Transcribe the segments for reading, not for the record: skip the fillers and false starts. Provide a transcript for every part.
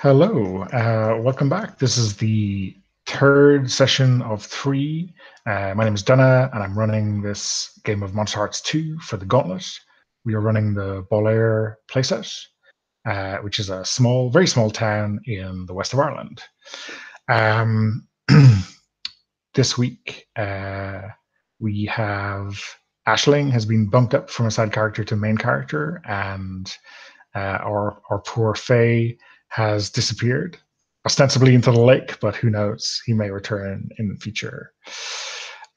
Hello, welcome back. This is the third session of three. My name is Donna, and I'm running this game of Monsterhearts 2 for the Gauntlet. We are running the Ballhir playset, which is a very small town in the west of Ireland. This week, we have Aisling has been bumped up from a side character to main character, and our poor Faye has disappeared, ostensibly into the lake, but who knows? He may return in the future.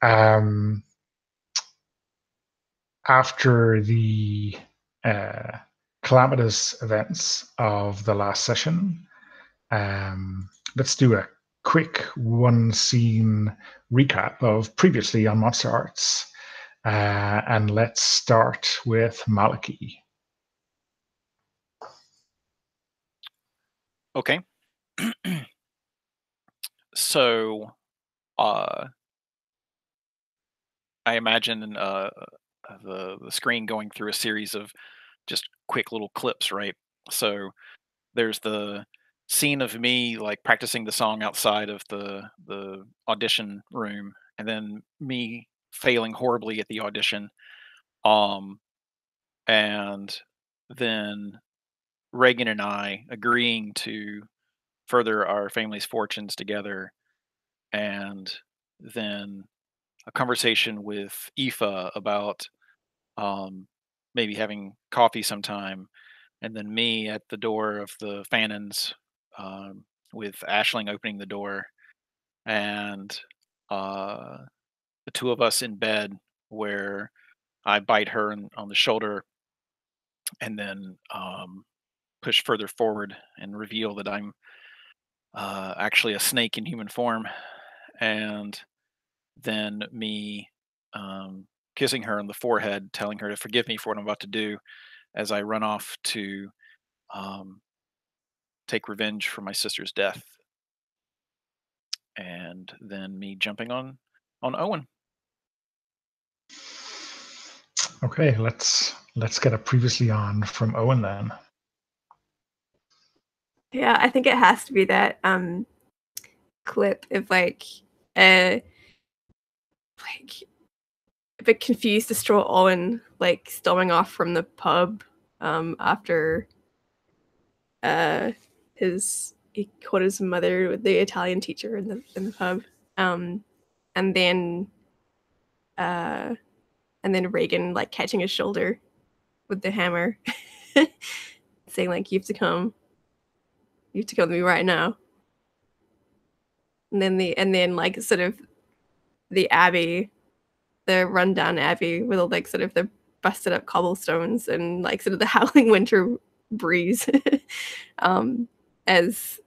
After the calamitous events of the last session, let's do a quick one-scene recap of previously on Monsterhearts, and let's start with Malachi. Okay. So, I imagine the screen going through a series of just quick little clips, right? So there's the scene of me like practicing the song outside of the audition room, and then me failing horribly at the audition, and then Reagan and I agreeing to further our family's fortunes together, and then a conversation with Aoife about maybe having coffee sometime, and then me at the door of the Fannons, with Aisling opening the door, and uh, the two of us in bed where I bite her on the shoulder, and then push further forward and reveal that I'm actually a snake in human form, and then me kissing her on the forehead, telling her to forgive me for what I'm about to do, as I run off to take revenge for my sister's death, and then me jumping on Owen. Okay, let's get a previously on from Owen then. Yeah, I think it has to be that clip of like a bit confused, distraught Owen like storming off from the pub after he caught his mother with the Italian teacher in the pub, and then Reagan like catching his shoulder with the hammer, saying like you have to come to me right now. And then like sort of the abbey, the rundown abbey with all like sort of the busted up cobblestones and like sort of the howling winter breeze, as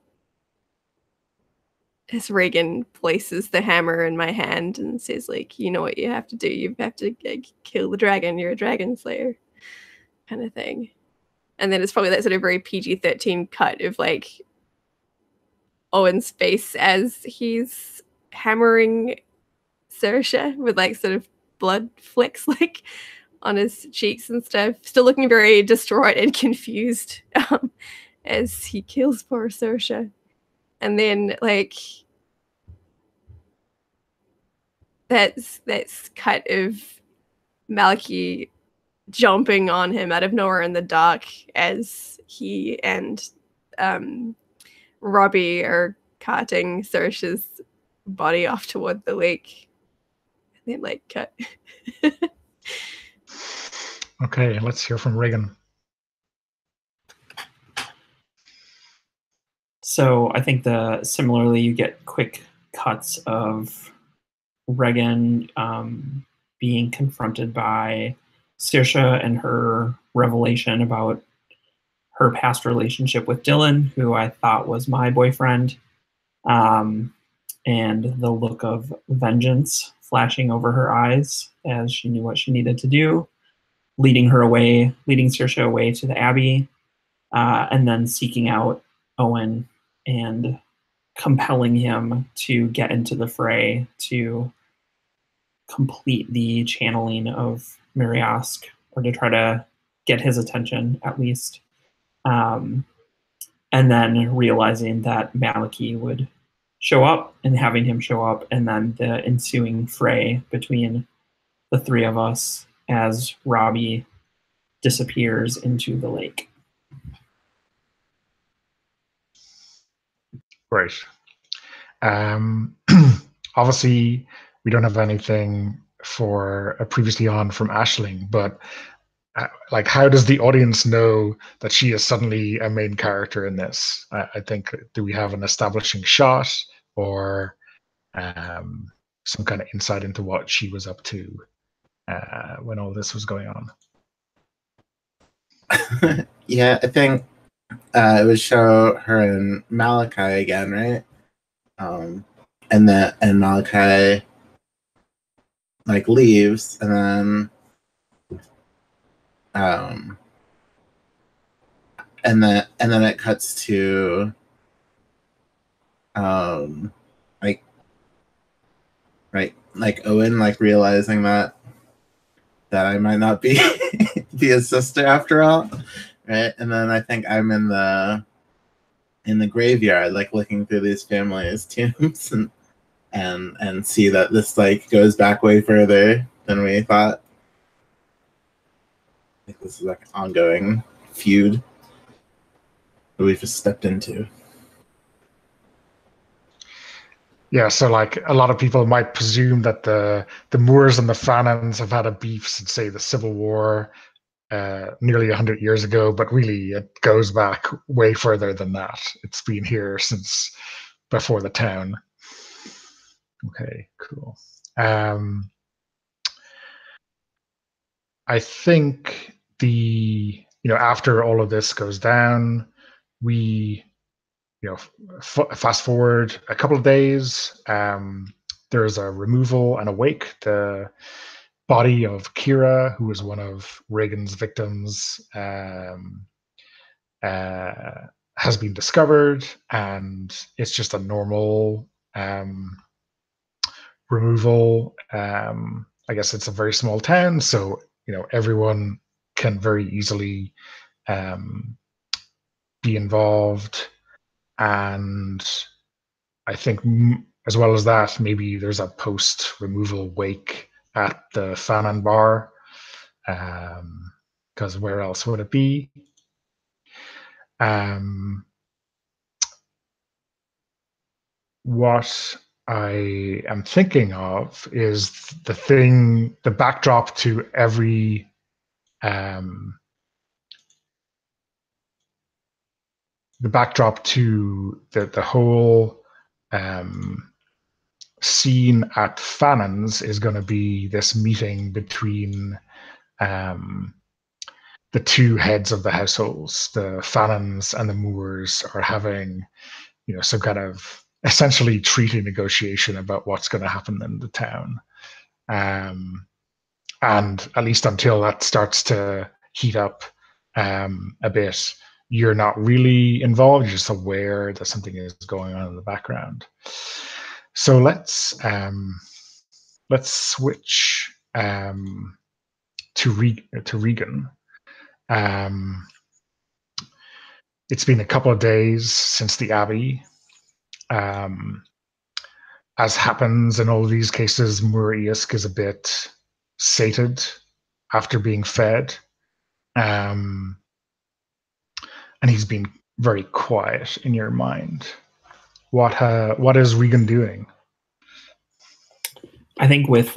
Reagan places the hammer in my hand and says like, you know what you have to do, you have to kill the dragon, you're a dragon slayer, kind of thing. And then it's probably that sort of very PG-13 cut of like Owen's face as he's hammering Saoirse with like sort of blood flecks like on his cheeks and stuff, still looking very distraught and confused as he kills poor Saoirse. And then like that's cut of Malachi jumping on him out of nowhere in the dark as he and Robbie are carting Saoirse's body off toward the lake. And then like cut. Okay, let's hear from Reagan. So I think similarly you get quick cuts of Reagan being confronted by Saoirse and her revelation about her past relationship with Dylan, who I thought was my boyfriend, and the look of vengeance flashing over her eyes as she knew what she needed to do, leading Saoirse away to the Abbey, and then seeking out Owen and compelling him to get into the fray to complete the channeling of Mariask, or to try to get his attention at least. and then realizing that Maliki would show up and having him show up, and then the ensuing fray between the three of us as Robbie disappears into the lake. Right. Obviously, we don't have anything for a previously on from Aisling, but like, how does the audience know that she is suddenly a main character in this? I think, do we have an establishing shot or some kind of insight into what she was up to when all this was going on? Yeah, I think it would show her and Malachi again, right? And Malachi like leaves, and then and then it cuts to like Owen like realizing that I might not be be his sister after all, right? And then I think I'm in the graveyard, like looking through these families' tombs and see that this like goes back way further than we thought. I think this is like an ongoing feud that we've just stepped into. Yeah, so like a lot of people might presume that the Moors and the Fanons have had a beef since, say, the Civil War nearly 100 years ago, but really it goes back way further than that. It's been here since before the town. Okay, cool. I think after all of this goes down, we fast forward a couple of days. There's a removal and a wake. The body of Kira, who was one of Reagan's victims, has been discovered, and it's just a normal removal. I guess it's a very small town, so everyone can very easily be involved. And I think, as well as that, maybe there's a post-removal wake at the Fanon bar, because where else would it be? What I am thinking of is the backdrop to every the whole scene at Fanon's is going to be this meeting between the two heads of the households. The Fanons and the Moors are having some kind of essentially treaty negotiation about what's going to happen in the town. And at least until that starts to heat up a bit, you're not really involved. You're just aware that something is going on in the background. So let's switch to Regan. It's been a couple of days since the Abbey. As happens in all of these cases, Moor Iasc is a bit sated after being fed. And he's been very quiet in your mind. What is Regan doing? I think with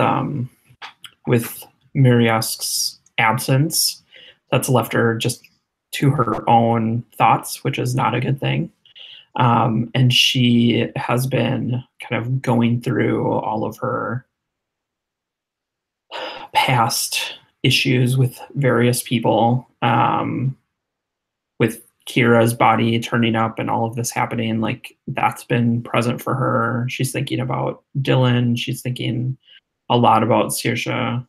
Miriask's absence, that's left her just to her own thoughts, which is not a good thing. And she has been kind of going through all of her past issues with various people, with Kira's body turning up and all of this happening. Like, that's been present for her. She's thinking about Dylan. She's thinking a lot about Saoirse,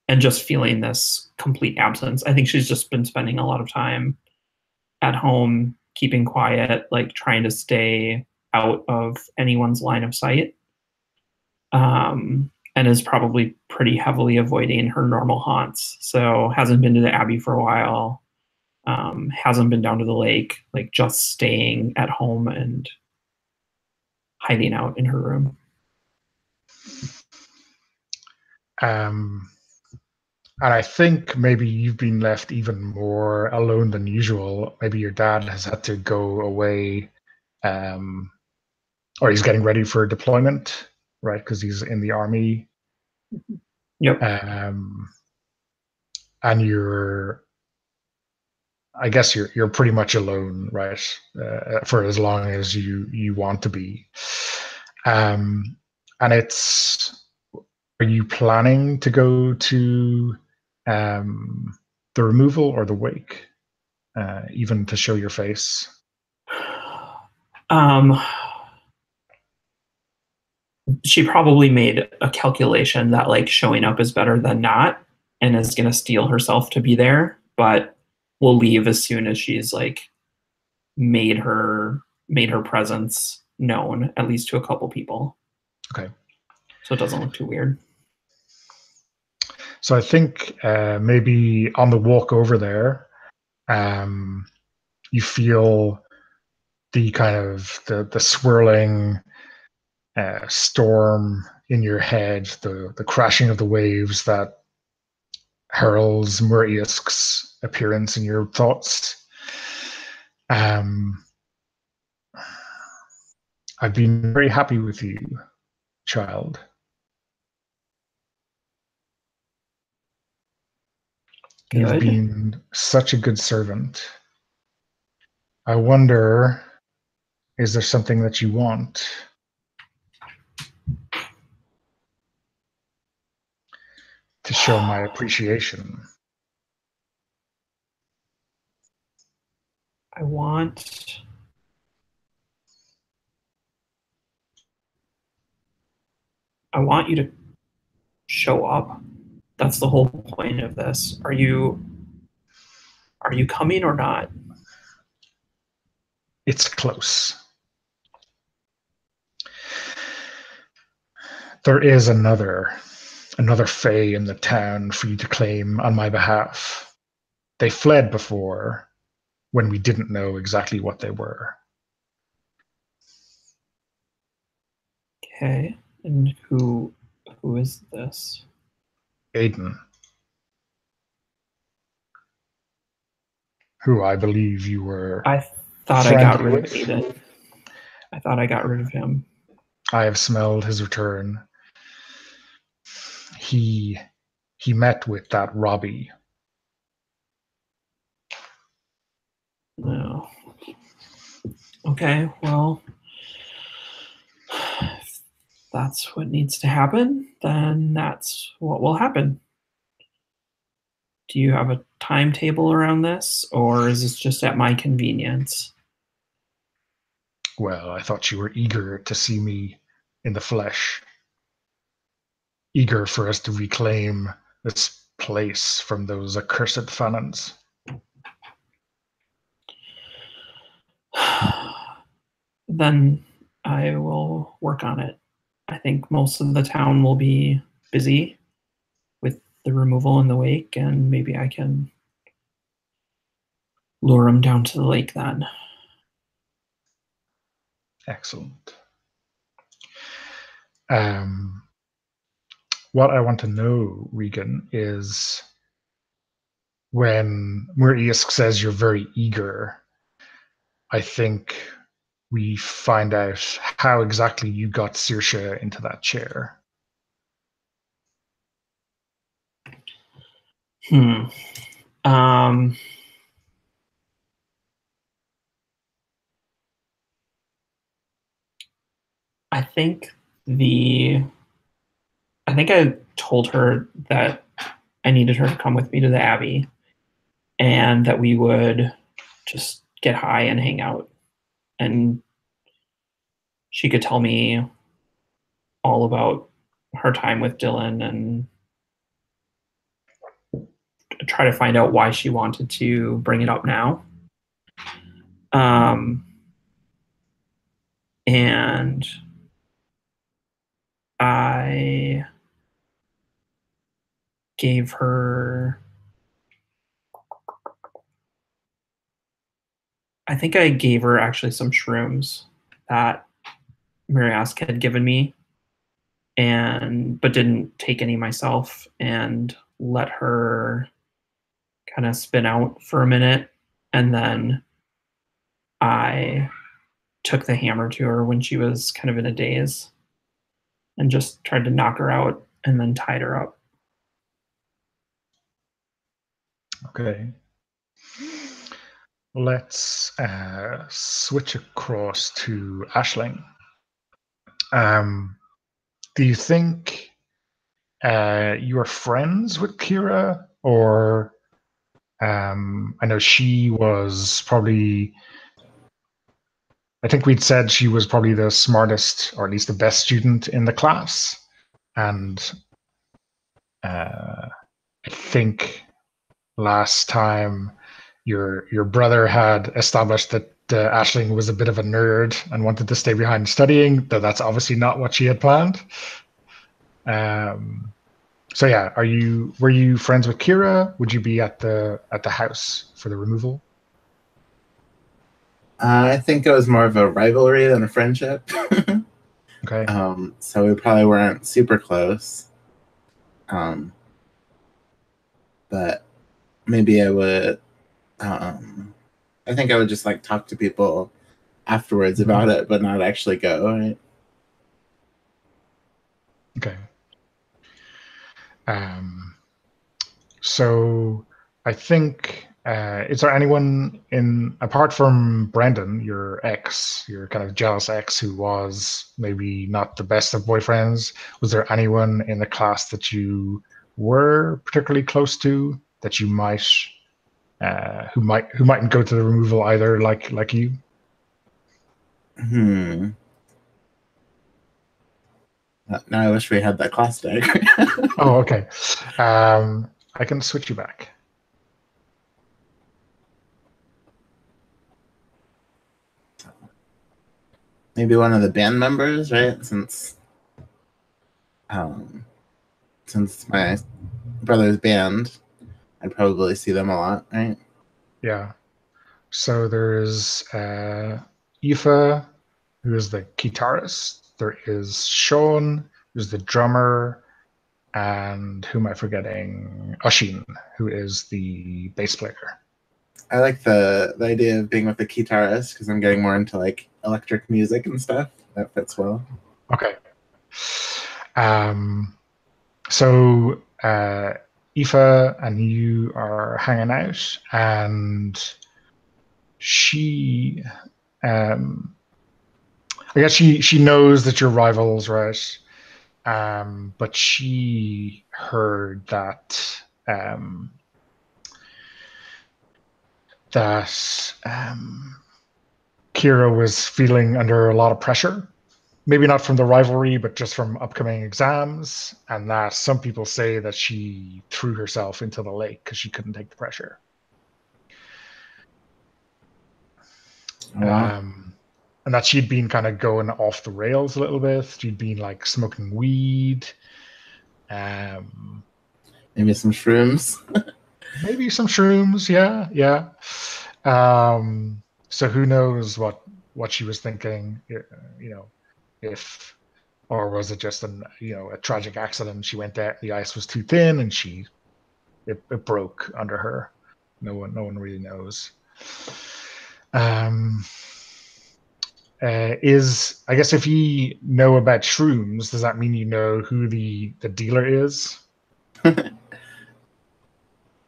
and just feeling this complete absence. I think she's just been spending a lot of time at home, keeping quiet, like trying to stay out of anyone's line of sight, and is probably pretty heavily avoiding her normal haunts. So hasn't been to the Abbey for a while. hasn't been down to the lake, like just staying at home and hiding out in her room. And I think maybe you've been left even more alone than usual. Maybe your dad has had to go away, or he's getting ready for deployment, right? Because he's in the army. Yep. And I guess you're pretty much alone, right? For as long as you want to be. And are you planning to go to the removal or the wake, even to show your face? She probably made a calculation that like showing up is better than not, and is going to steel herself to be there, but will leave as soon as she's like made her presence known, at least to a couple people. Okay. So it doesn't look too weird. So I think maybe on the walk over there, you feel the kind of the swirling storm in your head, the crashing of the waves that heralds Muriask's appearance in your thoughts. I've been very happy with you, child. You've been such a good servant. I wonder, is there something that you want? To show my appreciation. I want you to show up. That's the whole point of this. Are you coming or not? It's close. There is another Fae in the town for you to claim on my behalf. They fled before, when we didn't know exactly what they were. Okay. And who is this? Aiden. Who I believe you were. I thought I got rid of Aiden. I thought I got rid of him. I have smelled his return. He met with that Robbie. No. Okay, well, if that's what needs to happen, then that's what will happen. Do you have a timetable around this, or is this just at my convenience? Well, I thought you were eager to see me in the flesh. Eager for us to reclaim this place from those accursed Fanons. Then I will work on it. I think most of the town will be busy with the removal and the wake, and maybe I can lure them down to the lake then. Excellent. What I want to know, Regan, is when Muriask says you're very eager, I think we find out how exactly you got Saoirse into that chair. I think I told her that I needed her to come with me to the Abbey and that we would just get high and hang out. And she could tell me all about her time with Dylan and try to find out why she wanted to bring it up now. And I gave her I think I gave her actually some shrooms that Mariask had given me, but didn't take any myself, and let her kind of spin out for a minute, and then I took the hammer to her when she was kind of in a daze and just tried to knock her out and then tied her up. Okay. Let's switch across to Aisling. Do you think you are friends with Kira, or I know she was probably, I think we'd said she was probably the smartest, or at least the best student in the class. And I think last time your brother had established that Aisling was a bit of a nerd and wanted to stay behind studying, though that's obviously not what she had planned. So yeah, were you friends with Kira? Would you be at the house for the removal? I think it was more of a rivalry than a friendship. Okay. So we probably weren't super close. But maybe I would. I think I would just like talk to people afterwards about it, but not actually go. Right? Okay. So I think, is there anyone apart from Brendan, your ex, your kind of jealous ex, who was maybe not the best of boyfriends? Was there anyone in the class that you were particularly close to that you might, who mightn't go to the removal either, like you? Now I wish we had that class diagram. Oh, okay. I can switch you back. Maybe one of the band members, right? Since my brother's band, I'd probably see them a lot, right? Yeah. So there's Aoife, who is the guitarist. There is Sean, who's the drummer, and who am I forgetting? Oshin, who is the bass player. I like the idea of being with the guitarist because I'm getting more into like electric music and stuff. That fits well. Okay. So Aoife and you are hanging out, and she, I guess she knows that you're rivals, right? But she heard that Kira was feeling under a lot of pressure. Maybe not from the rivalry, but just from upcoming exams, and that some people say that she threw herself into the lake because she couldn't take the pressure. Wow. And that she'd been kind of going off the rails a little bit. She'd been like smoking weed. Maybe some shrooms. Maybe some shrooms, yeah. So who knows what she was thinking, if, or was it just a tragic accident? She went there, the ice was too thin, and it broke under her. No one really knows. I guess if you know about shrooms, does that mean you know who the dealer is?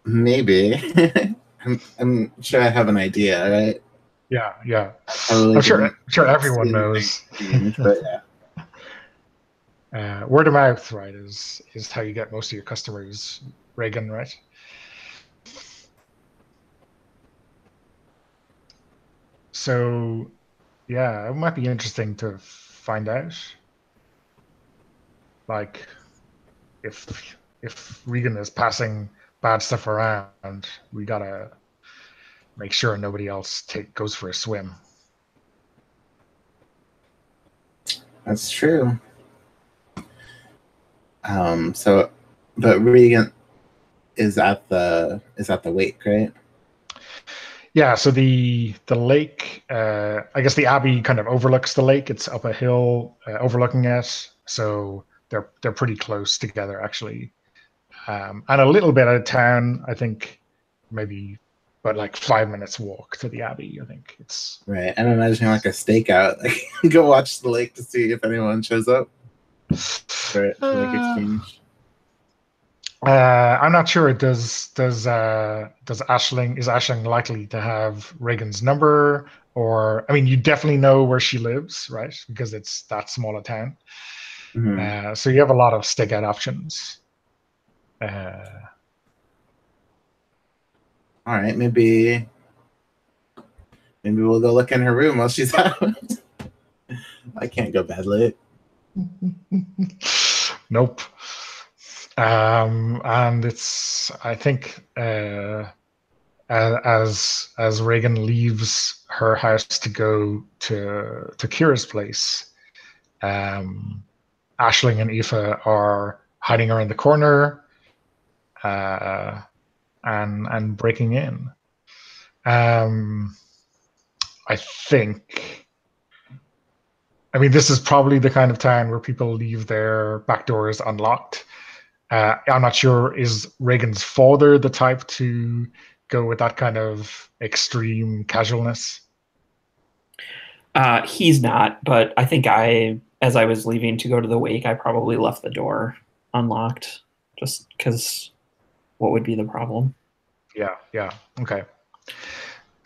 Maybe. I'm sure I have an idea, right? Yeah. I'm sure everyone knows. But yeah. Word of mouth, right, is how you get most of your customers, Reagan, right? So, yeah, it might be interesting to find out, like, if Regan is passing bad stuff around, we gotta make sure nobody else goes for a swim. That's true. But Regan is at the wake, right? Yeah, so the lake, I guess the abbey kind of overlooks the lake. It's up a hill overlooking it, so they're pretty close together actually. And a little bit out of town, I think, maybe, but like 5 minutes walk to the abbey. I think it's Right. I'm imagining like a stakeout. Like go watch the lake to see if anyone shows up for like exchange. I'm not sure. Does Ashling is Ashling likely to have Reagan's number? Or I mean, you definitely know where she lives, right? Because it's that small a town. Mhm. So you have a lot of stakeout options. All right, maybe we'll go look in her room while she's out. I can't go bed late. Nope. And it's I think as Reagan leaves her house to go to Kira's place, Ashling and Aoife are hiding around the corner and breaking in. I think. I mean, this is probably the kind of town where people leave their back doors unlocked. I'm not sure, is Reagan's father the type to go with that kind of extreme casualness? He's not, but I think as I was leaving to go to the wake, I probably left the door unlocked just because what would be the problem? Yeah. Okay.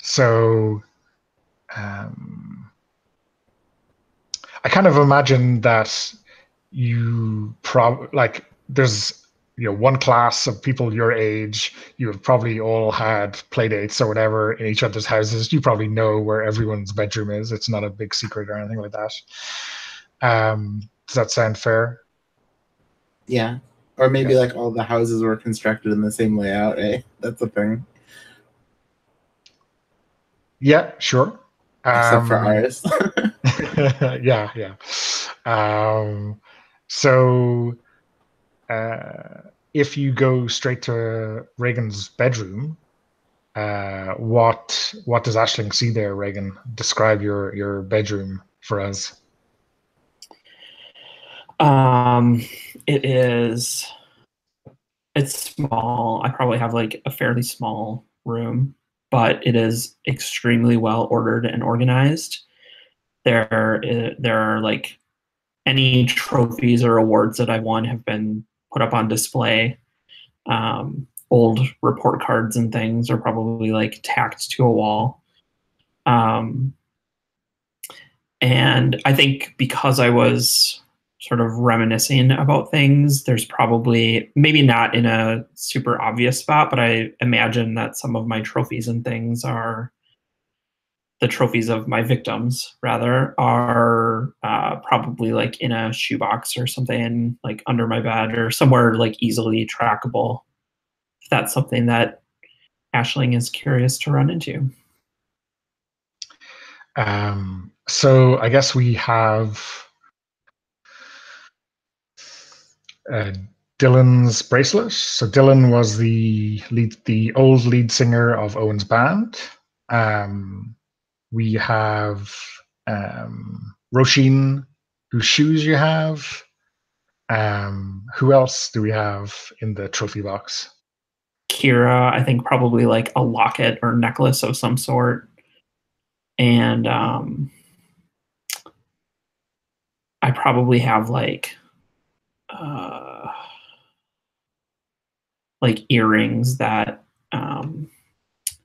So I kind of imagine that you there's one class of people your age. You have probably all had play dates or whatever in each other's houses. You probably know where everyone's bedroom is. It's not a big secret or anything like that. Does that sound fair? Yeah. Or maybe Yeah. like all the houses were constructed in the same layout, eh? That's a thing. Yeah, sure. Except for ours. Yeah. So if you go straight to Reagan's bedroom, what does Ashling see there, Reagan? Describe your bedroom for us. It's small. I probably have like a fairly small room, but it is extremely well ordered and organized. There are like any trophies or awards that I won have been put up on display. Old report cards and things are probably like tacked to a wall. And I think because I was sort of reminiscing about things, there's probably, maybe not in a super obvious spot, but I imagine that some of my trophies and things are the trophies of my victims, rather, are probably like in a shoebox or something, like under my bed or somewhere like easily trackable. If that's something that Ashling is curious to run into. So I guess we have Dylan's bracelet. So Dylan was the old lead singer of Owen's band. We have Roisin, whose shoes you have. Who else do we have in the trophy box? Kira, I think probably like a locket or necklace of some sort. And I probably have like earrings that that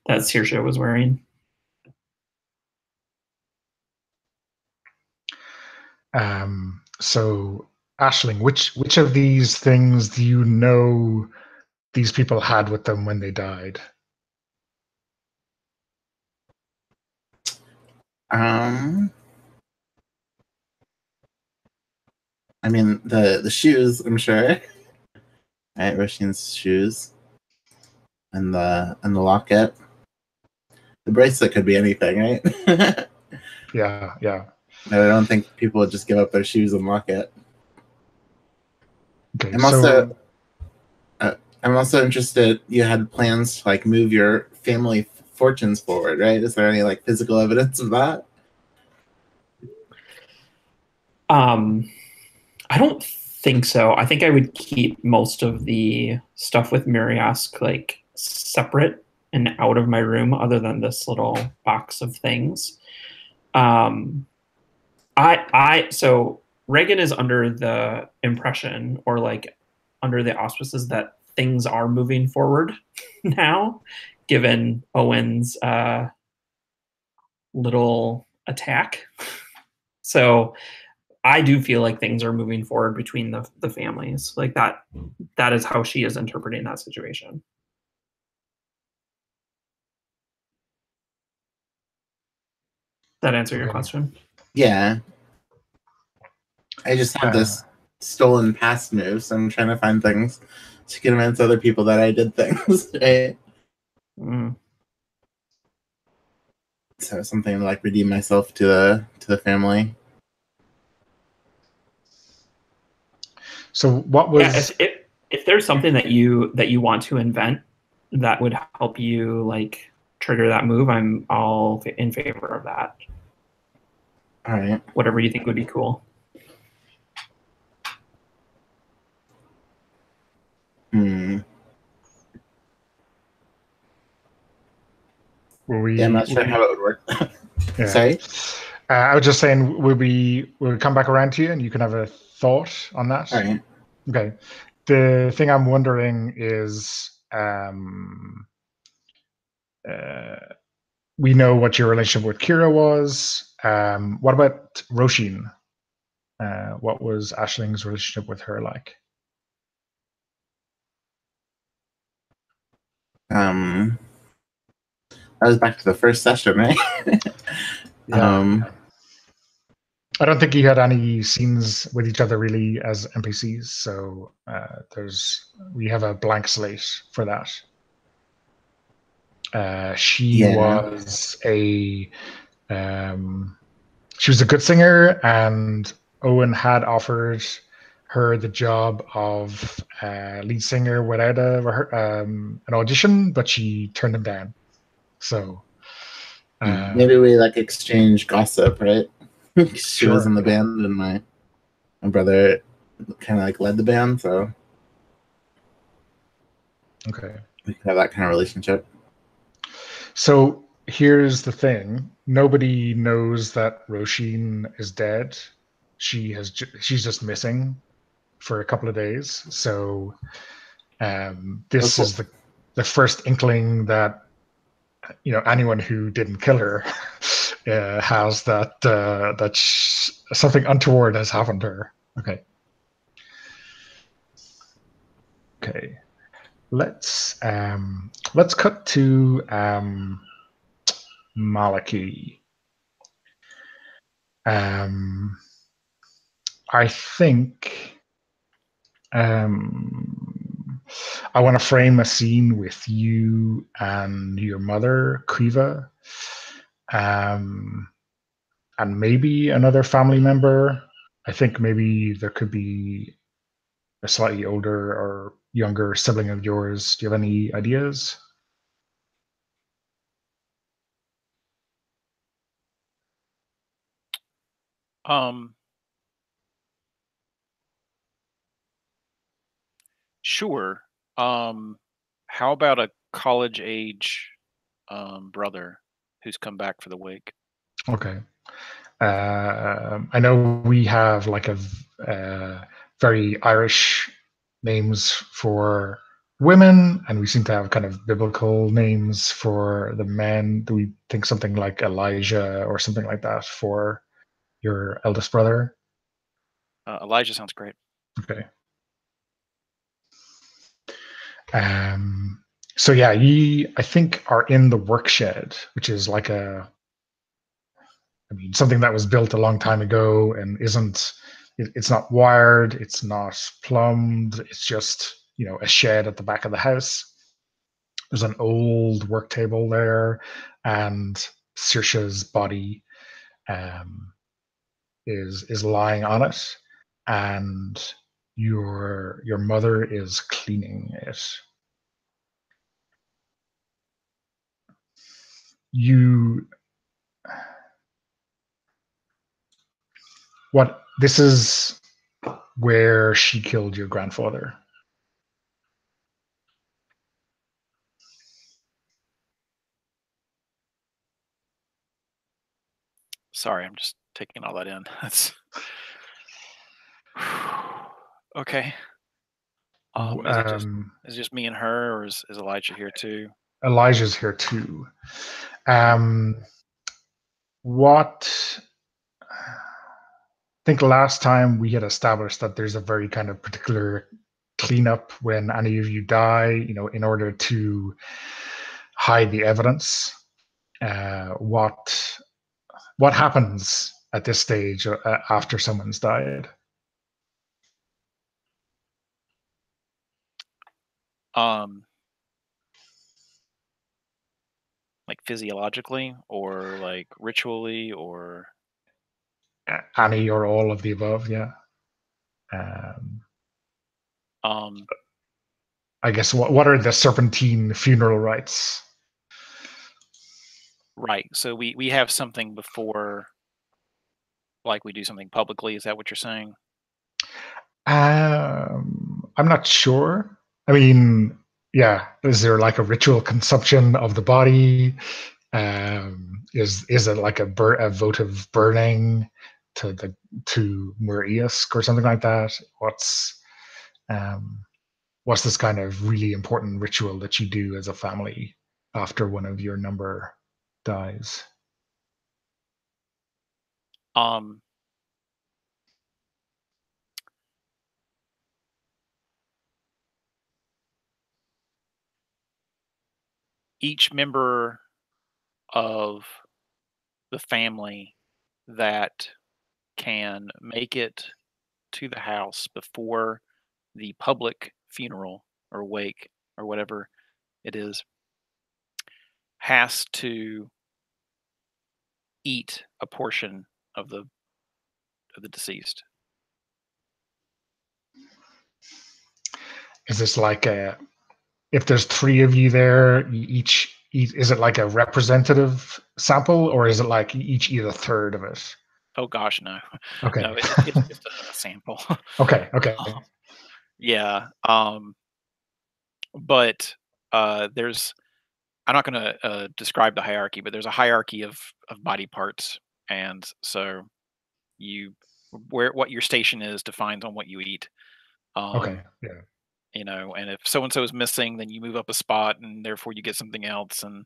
Saoirse was wearing. So Ashling, which of these things do you know these people had with them when they died? I mean the shoes, I'm sure. Right, Roisin's shoes. And the locket. The bracelet could be anything, right? Yeah. I don't think people would just give up their shoes and locket. Okay, I'm also interested. You had plans to like move your family fortunes forward, right? Is there any like physical evidence of that? I don't think so. I think I would keep most of the stuff with Miriask like separate and out of my room, other than this little box of things. So Reagan is under the impression, or like under the auspices, that things are moving forward now, given Owen's little attack. So I do feel like things are moving forward between the families. Like that is how she is interpreting that situation. That answer your question? Yeah. I just have this stolen past move, so I'm trying to find things to convince other people that I did things, right? So something to like redeem myself to the family. So what was? Yeah, if there's something that you want to invent that would help you like trigger that move, I'm all in favor of that. All right. Whatever you think would be cool. Yeah, I'm not sure how it would work. Yeah. Sorry? I was just saying, will we come back around to you and you can have a thought on that? All right. Okay. The thing I'm wondering is, we know what your relationship with Kira was. What about Roshin? What was Ashling's relationship with her like? That was back to the first session, right? Yeah. I don't think you had any scenes with each other really as NPCs, so we have a blank slate for that. She was a good singer, and Owen had offered her the job of lead singer without an audition, but she turned him down. So maybe we like exchange gossip, right? She Sure. was in the band, and my brother kind of like led the band, so okay, we could have that kind of relationship. So here's the thing: nobody knows that Roshin is dead. She's just missing for a couple of days. So this is the first inkling that anyone who didn't kill her has that something untoward has happened to her. Okay. Let's cut to Maliki. I think I want to frame a scene with you and your mother, Kriva, and maybe another family member. I think maybe there could be a slightly older or younger sibling of yours. Do you have any ideas? Sure. How about a college age brother who's come back for the wake? Okay. I know we have like a very Irish names for women, and we seem to have kind of biblical names for the men. Do we think something like Elijah or something like that for your eldest brother? Elijah sounds great. Okay. So yeah, ye I think are in the work shed, which is like something that was built a long time ago and it's not wired, it's not plumbed, it's just, a shed at the back of the house. There's an old work table there, and Saoirse's body is lying on it, and your mother is cleaning it. this is where she killed your grandfather. Sorry, I'm just taking all that in. That's okay. Is it just me and her, or is Elijah here too? Elijah's here too. What I think last time we had established that there's a very kind of particular cleanup when any of you die, in order to hide the evidence. What happens at this stage after someone's died? Like physiologically, or like ritually, or any or all of the above, yeah. I guess what are the serpentine funeral rites? Right. So we have something before, like we do something publicly. Is that what you're saying? I'm not sure. I mean, yeah. Is there like a ritual consumption of the body? Is it like a votive burning to Muriask or something like that? What's this kind of really important ritual that you do as a family after one of your number dies? Each member of the family that can make it to the house before the public funeral or wake or whatever it is has to eat a portion of the deceased. Is this like if there's 3 of you there, you each eat? Is it like a representative sample, or is it like you each eat a third of it? Oh gosh, no. Okay. No, it's just a sample. Okay. Yeah. But there's, I'm not going to describe the hierarchy, but there's a hierarchy of body parts, and so what your station is defines on what you eat. Okay. Yeah. And if so and so is missing, then you move up a spot, and therefore you get something else, and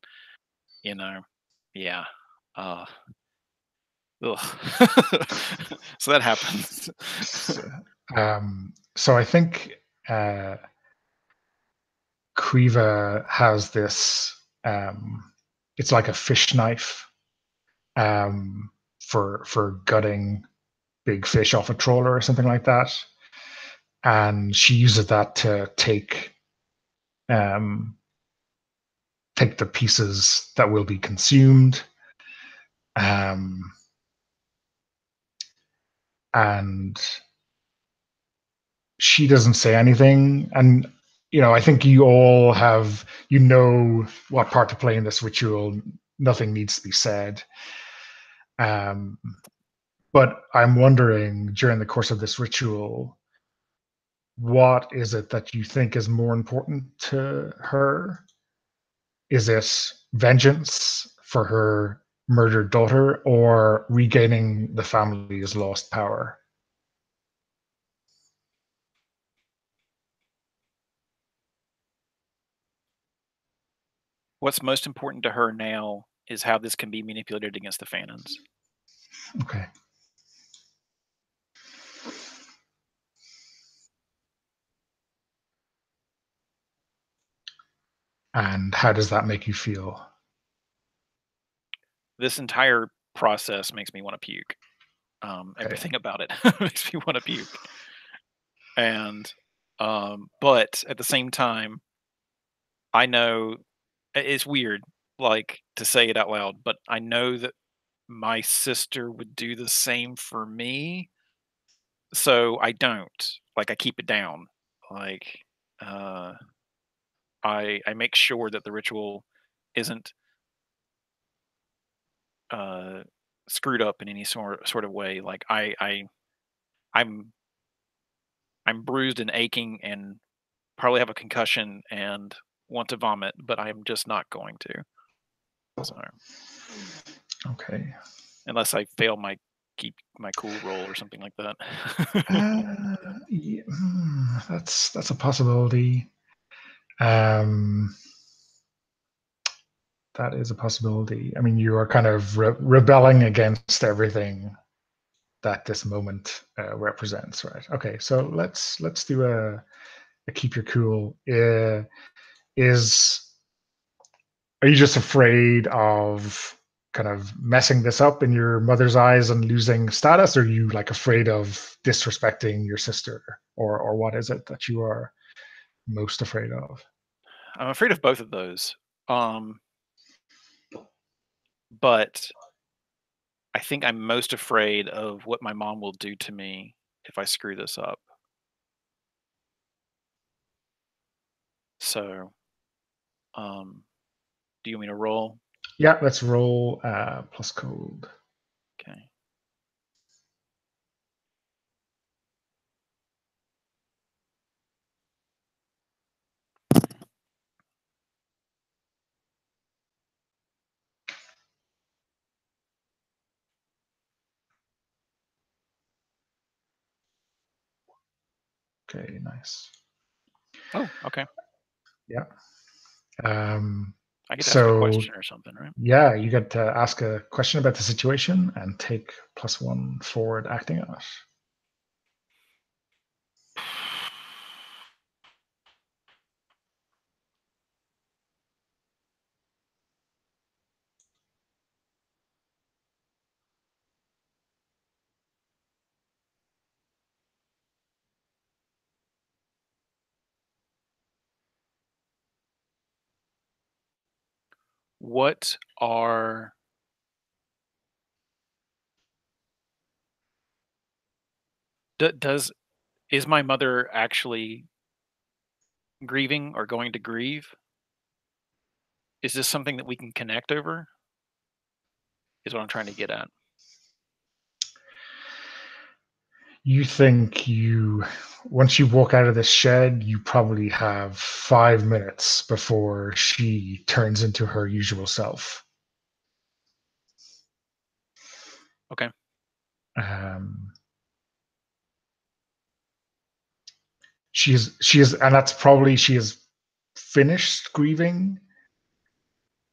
yeah. Ugh. So that happens. So I think Kriva has this. It's like a fish knife for gutting big fish off a trawler or something like that, and she uses that to take the pieces that will be consumed. And she doesn't say anything. And, I think you all have, what part to play in this ritual. Nothing needs to be said. But I'm wondering, during the course of this ritual, what is it that you think is more important to her? Is it vengeance for her murdered daughter, or regaining the family's lost power? What's most important to her now is how this can be manipulated against the Fanons. Okay. And how does that make you feel? This entire process makes me want to puke. Okay. Everything about it makes me want to puke. And but at the same time, I know it's weird, like, to say it out loud, but I know that my sister would do the same for me. So I don't. Like, I keep it down. Like, I make sure that the ritual isn't screwed up in any sort of way. Like I'm bruised and aching and probably have a concussion and want to vomit, but I'm just not going to. So, Okay. unless I fail my keep my cool roll or something like that. Yeah, that's a possibility. That is a possibility. I mean, you are kind of rebelling against everything that this moment represents, right? Okay, so let's do a keep your cool. Are you just afraid of kind of messing this up in your mother's eyes and losing status, or are you like afraid of disrespecting your sister, or what is it that you are most afraid of? I'm afraid of both of those. But I think I'm most afraid of what my mom will do to me if I screw this up. So, do you want me to roll? Yeah, let's roll plus code. Okay. Okay, nice. Oh, okay. Yeah. I get to ask a So question or something, right? yeah, you get to ask a question about the situation and take +1 forward acting on it. What are is my mother actually grieving or going to grieve? Is this something that we can connect over? Is what I'm trying to get at. You think once you walk out of this shed, you probably have 5 minutes before she turns into her usual self. Okay. She is, and that's probably she has finished grieving,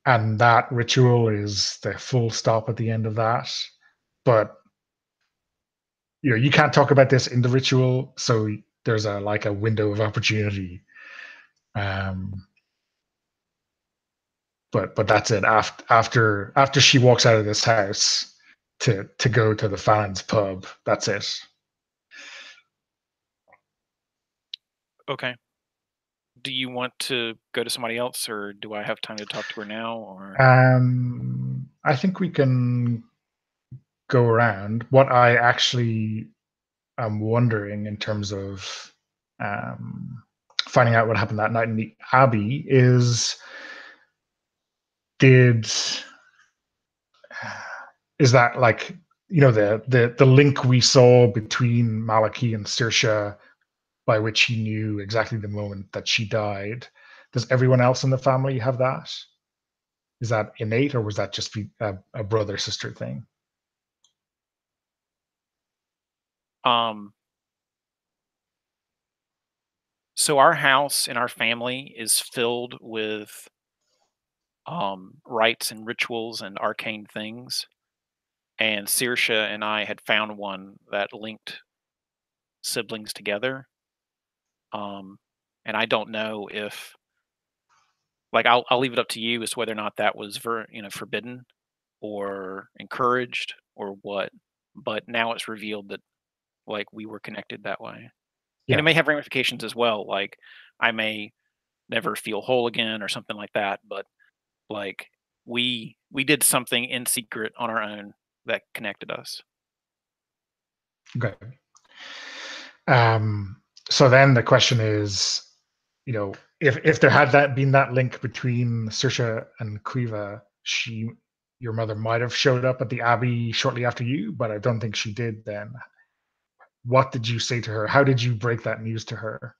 and that ritual is the full stop at the end of that. But you can't talk about this in the ritual, so there's a window of opportunity. But that's it. After she walks out of this house to go to the Fallon's pub, that's it. Okay. Do you want to go to somebody else, or do I have time to talk to her now? Or I think we can go around. What I actually am wondering in terms of finding out what happened that night in the Abbey is that the link we saw between Malachi and Saoirse, by which he knew exactly the moment that she died. Does everyone else in the family have that? Is that innate, or was that just a brother-sister thing? So our house and our family is filled with rites and rituals and arcane things. And Saoirse and I had found one that linked siblings together. And I don't know if, like, I'll leave it up to you as to whether or not that was forbidden or encouraged or what. But now it's revealed that like we were connected that way. And it may have ramifications as well. Like I may never feel whole again or something like that. But like we did something in secret on our own that connected us. Okay. So then the question is, if there had been that link between Saoirse and Cueva, your mother might have showed up at the Abbey shortly after you, but I don't think she did then. What did you say to her? How did you break that news to her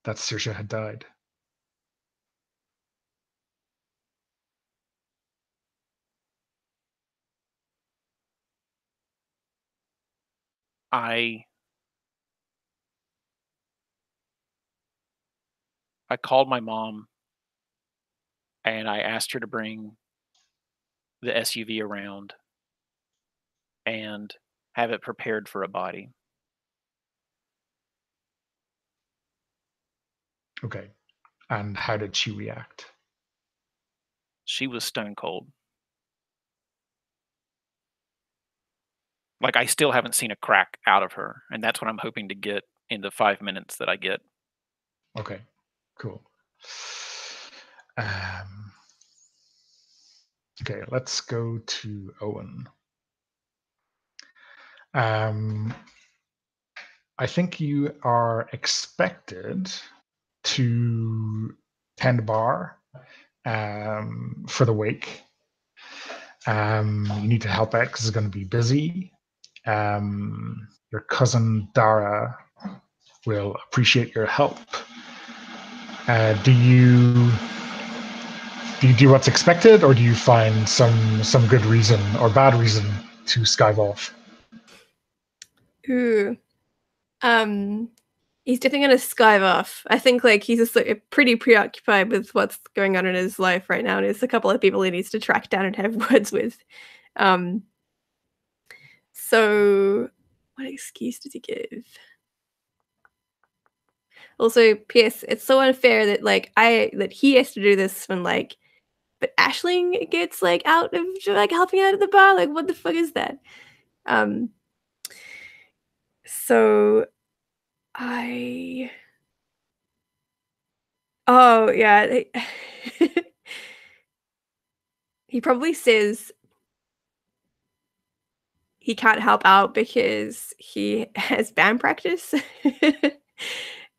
that Saoirse had died? I called my mom and I asked her to bring the SUV around and have it prepared for a body. Okay. And how did she react? She was stone cold. Like, I still haven't seen a crack out of her, and that's what I'm hoping to get in the 5 minutes that I get. Okay, cool. Okay, let's go to Owen. I think you are expected to tend bar for the wake. You need to help out because it's going to be busy. Your cousin Dara will appreciate your help. Do you do what's expected, or do you find some good reason or bad reason to skive off? Ooh. He's definitely gonna skive off. I think like he's just like, pretty preoccupied with what's going on in his life right now, and there's a couple of people he needs to track down and have words with. So what excuse did he give? Also, P.S. It's so unfair that that he has to do this when but Aisling gets out of helping out at the bar. Like, what the fuck is that? So oh yeah, he probably says he can't help out because he has band practice.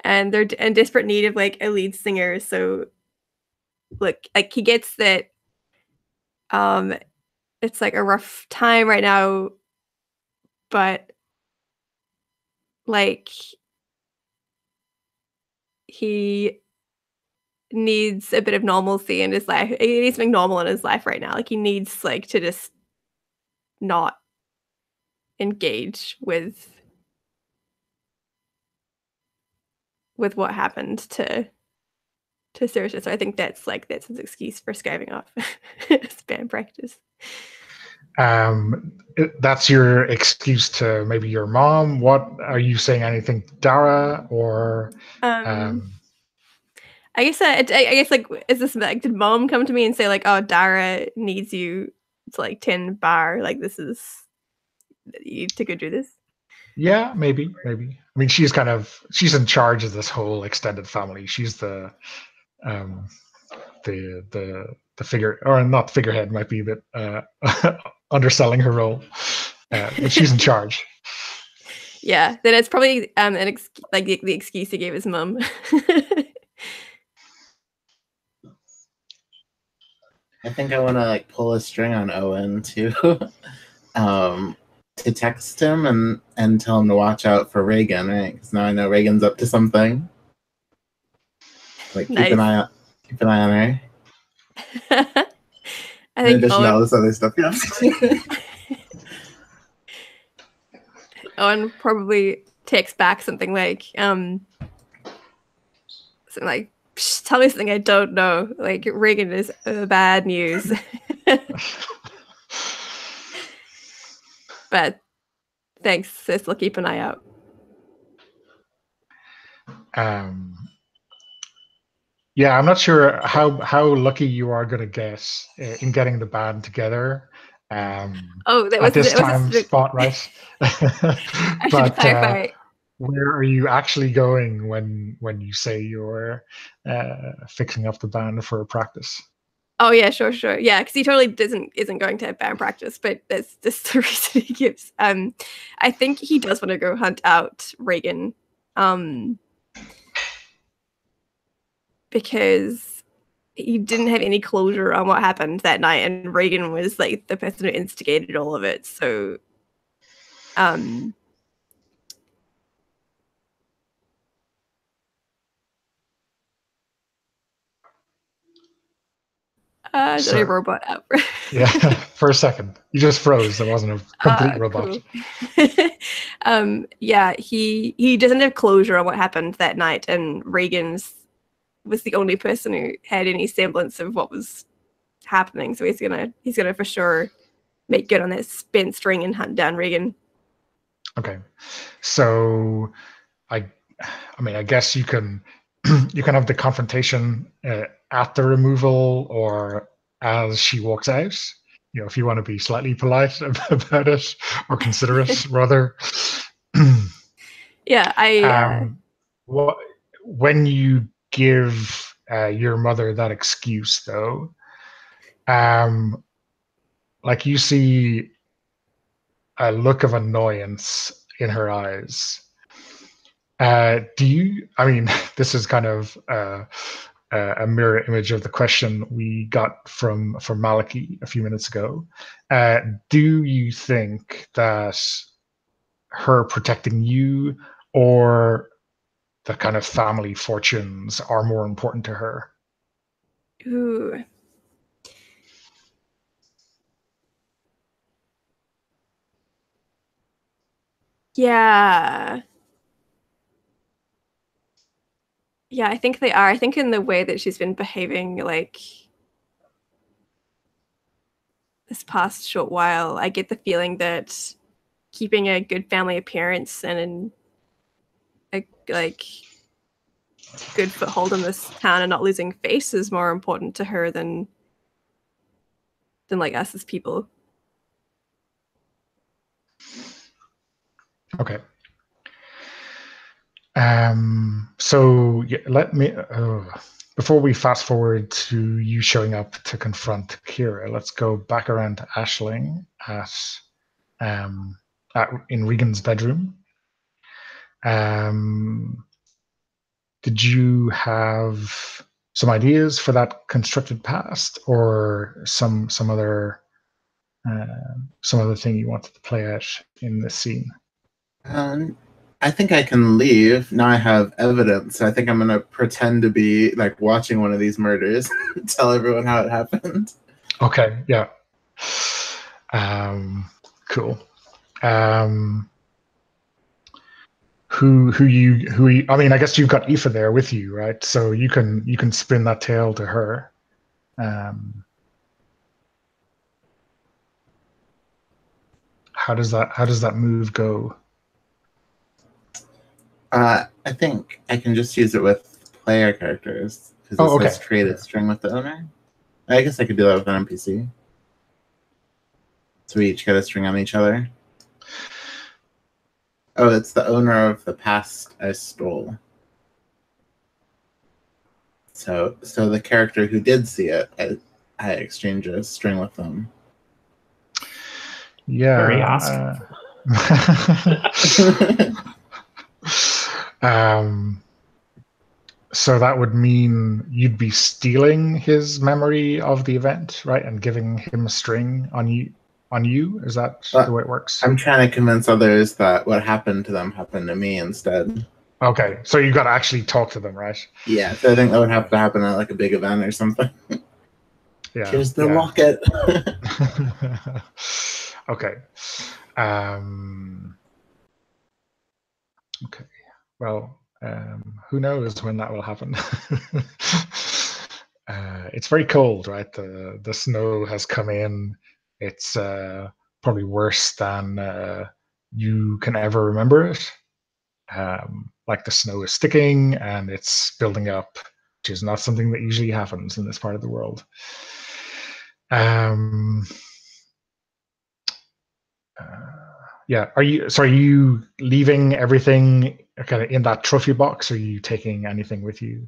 And they're in desperate need of a lead singer. So look, he gets that it's a rough time right now, but he needs a bit of normalcy in his life. He needs something normal in his life right now. He needs to just not engage with what happened to Saoirse. So I think that's his excuse for skiving off. It's band practice. That's your excuse to maybe your mom. What are you saying? Anything to Dara or? I guess is this did mom come to me and say oh, Dara needs you to tend bar, this is you need to go do this? Yeah, maybe. I mean, she's in charge of this whole extended family. She's the figure, or not figurehead, might be a bit underselling her role, but she's in charge. Yeah, then it's probably the excuse he gave his mum. I think I want to pull a string on Owen to text him and tell him to watch out for Reagan, right? Because now I know Reagan's up to something. Keep an eye on her. I think in addition to all this other stuff you have to do. Owen probably takes back something tell me something I don't know. Reagan is bad news. But thanks, sis. I'll keep an eye out. Yeah, I'm not sure how lucky you are going to get in getting the band together. Spot, right? I should clarify. Where are you actually going when you say you're fixing up the band for a practice? Oh yeah, sure. Yeah, because he totally isn't going to have band practice, but that's just the reason he gives. I think he does want to go hunt out Reagan, because he didn't have any closure on what happened that night, and Reagan was like the person who instigated all of it. So, So- a robot up. Yeah, for a second. You just froze. There wasn't a complete robot. Cool. Yeah, he doesn't have closure on what happened that night, and Reagan's was the only person who had any semblance of what was happening. So he's gonna for sure make good on that spent string and hunt down Reagan. Okay, so I mean, I guess you can have the confrontation at the removal or as she walks out. You know, if you want to be slightly polite about it or considerate, rather. Yeah, What when you give your mother that excuse, though, like you see a look of annoyance in her eyes. Do you? I mean, this is kind of a mirror image of the question we got from Maliki a few minutes ago. Do you think that her protecting you or the kind of family fortunes are more important to her? ooh. Yeah. Yeah, I think they are. I think in the way that she's been behaving, like this past short while, I get the feeling that keeping a good family appearance and a like good foothold in this town and not losing face is more important to her than like us as people. Okay. So let me before we fast forward to you showing up to confront Kira, let's go back around to Aisling in Regan's bedroom. Did you have some ideas for that constructed past, or some other thing you wanted to play out in this scene? I think I can leave. Now I have evidence. I think I'm going to pretend to be like watching one of these murders, tell everyone how it happened. Okay, yeah. Cool. Who you I mean, I guess you've got Aoife there with you, right? So you can spin that tale to her. How does that move go? I think I can just use it with player characters because it says create a string with the owner. I guess I could do that with an NPC. So we each get a string on each other. Oh, it's the owner of the past I stole. So the character who did see it, I exchange a string with them. Yeah. Very awesome. So that would mean you'd be stealing his memory of the event, right, and giving him a string on you. Is that the way it works? I'm trying to convince others that what happened to them happened to me instead. Okay, so you got to actually talk to them, right? Yeah, so I think that would have to happen at like a big event or something. Yeah. Here's the locket. Okay. Okay. Well, who knows when that will happen? It's very cold, right? The snow has come in. It's probably worse than you can ever remember it. Like the snow is sticking and it's building up, which is not something that usually happens in this part of the world. Yeah. Are you leaving everything kind of in that trophy box? Or are you taking anything with you?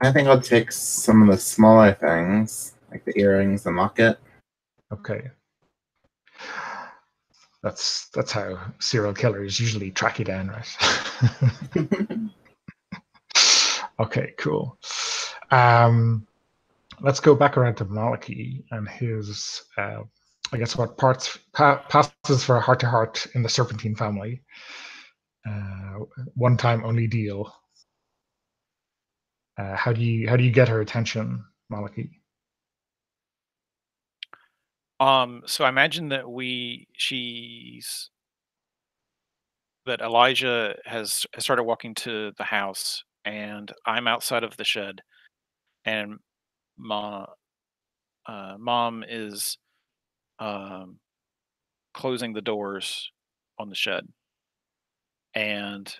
I think I'll take some of the smaller things, like the earrings and locket. Okay. That's how serial killers usually track you down, right? Okay, cool. Let's go back around to Maliki and his, I guess, what passes for a heart-to-heart in the Serpentine family. One-time only deal. How do you get her attention, Maliki? So I imagine that that Elijah has started walking to the house, and I'm outside of the shed, and mom is closing the doors on the shed, and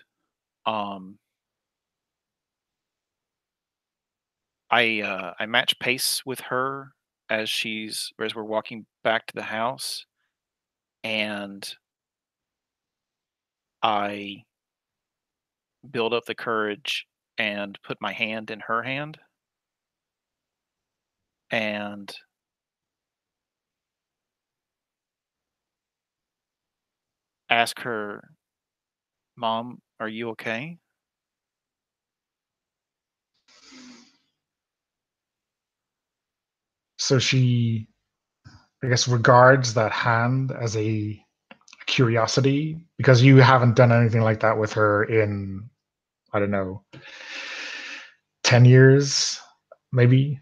I match pace with her as we're walking back to the house, and I build up the courage and put my hand in her hand and ask her, "Mom, are you okay?" So she, I guess, regards that hand as a curiosity because you haven't done anything like that with her in, I don't know, 10 years, maybe.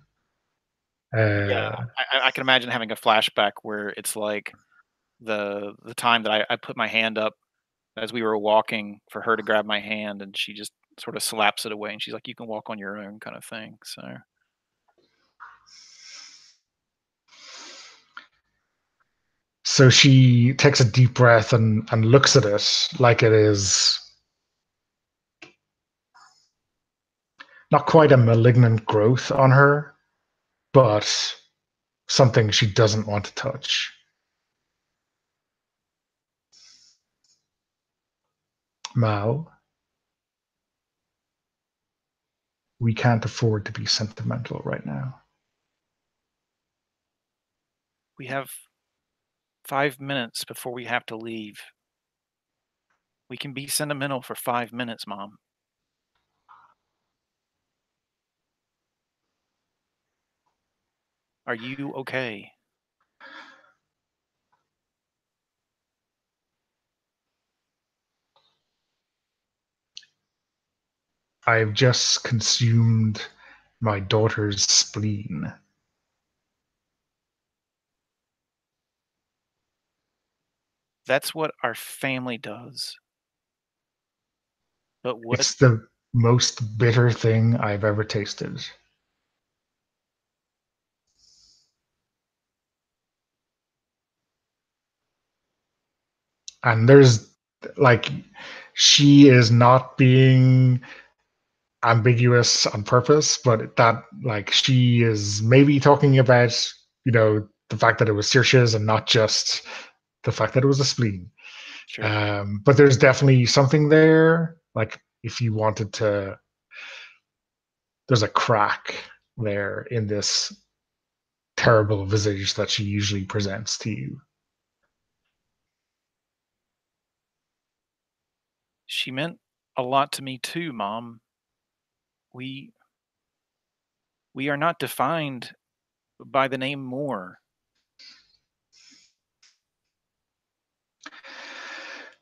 Yeah, I can imagine having a flashback where it's like the time that I put my hand up as we were walking for her to grab my hand, and she just sort of slaps it away, and she's like, "You can walk on your own," kind of thing. So she takes a deep breath and looks at it like it is not quite a malignant growth on her, but something she doesn't want to touch. Mal, we can't afford to be sentimental right now. We have 5 minutes before we have to leave. We can be sentimental for 5 minutes, Mom. Are you okay? I've just consumed my daughter's spleen. That's what our family does. But what? It's the most bitter thing I've ever tasted. And there's like, she is not being ambiguous on purpose, but that, like, she is maybe talking about, the fact that it was Saoirse's and not just the fact that it was a spleen. Sure. But there's definitely something there. Like, if you wanted to, there's a crack there in this terrible visage that she usually presents to you. She meant a lot to me too, Mom. We are not defined by the name Moore.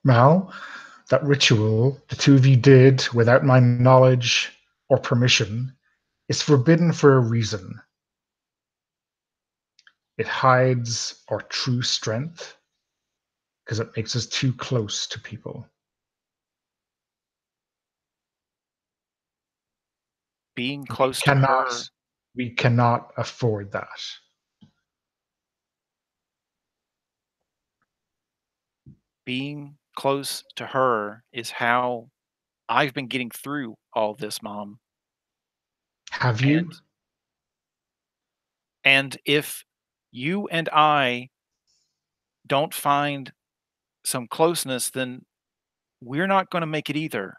Mal, that ritual the two of you did without my knowledge or permission is forbidden for a reason. It hides our true strength because it makes us too close to people. Being close to her. We cannot afford that. Being close to her is how I've been getting through all this, Mom. Have you? And if you and I don't find some closeness, then we're not going to make it either.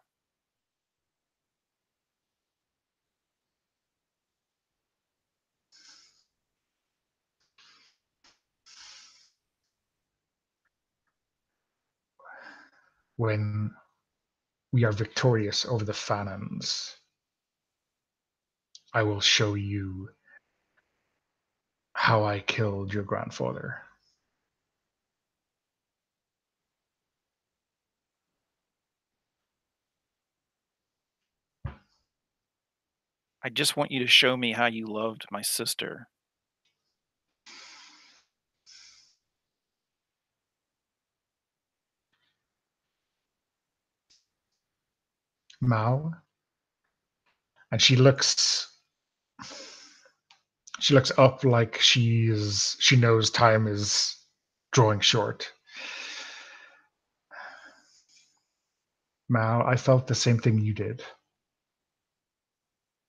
When we are victorious over the Fanons, I will show you how I killed your grandfather. I just want you to show me how you loved my sister. Mao. And she looks up like she knows time is drawing short. Mao, I felt the same thing you did.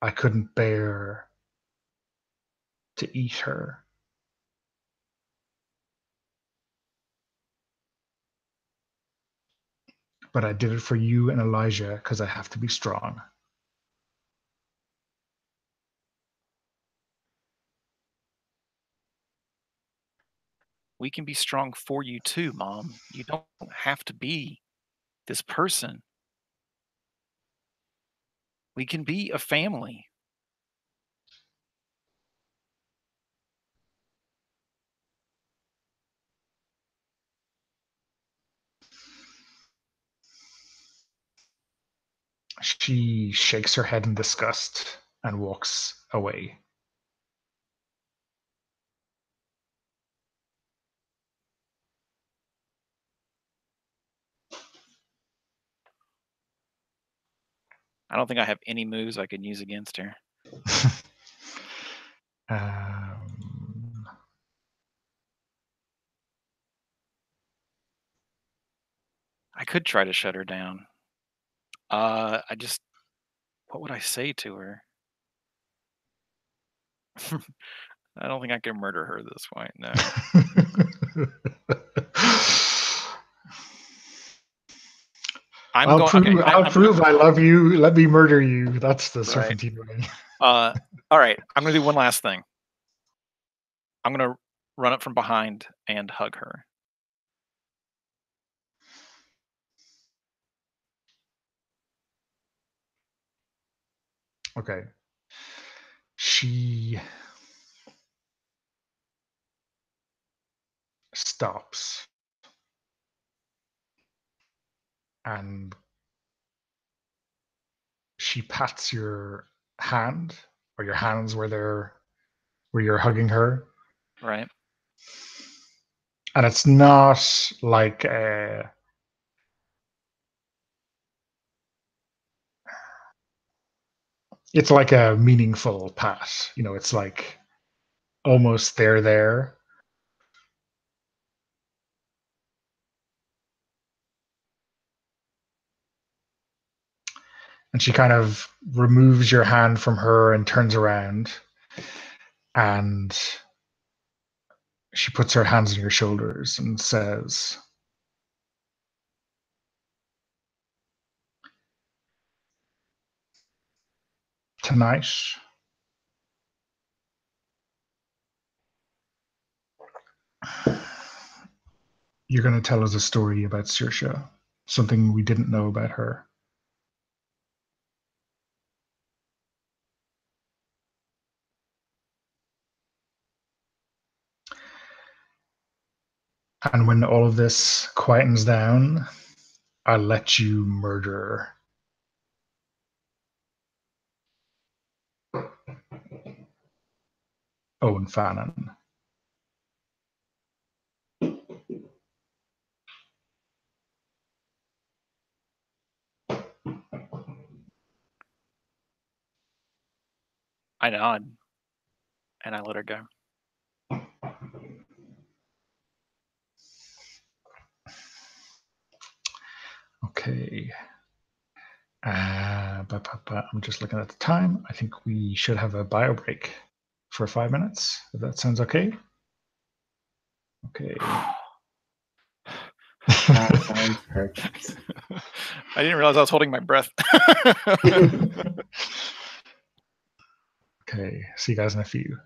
I couldn't bear to eat her. But I did it for you and Elijah because I have to be strong. We can be strong for you too, Mom. You don't have to be this person. We can be a family. She shakes her head in disgust and walks away. I don't think I have any moves I can use against her. I could try to shut her down. What would I say to her? I don't think I can murder her at this point, no. I'll prove I love you. Let me murder you. That's the serpentine way. All right, I'm going to do one last thing. I'm going to run up from behind and hug her. Okay. She stops and she pats your hand, or your hands where you're hugging her. Right. And it's not like it's like a meaningful pat. You know, it's like almost there. And she kind of removes your hand from her and turns around, and she puts her hands on your shoulders and says, "Tonight, you're going to tell us a story about Saoirse, something we didn't know about her. And when all of this quietens down, I'll let you murder Owen Fannin." I nod, and I let her go. Okay. I'm just looking at the time. I think we should have a bio break for 5 minutes, if that sounds okay. Okay. That sounds perfect. I didn't realize I was holding my breath. Okay. See you guys in a few.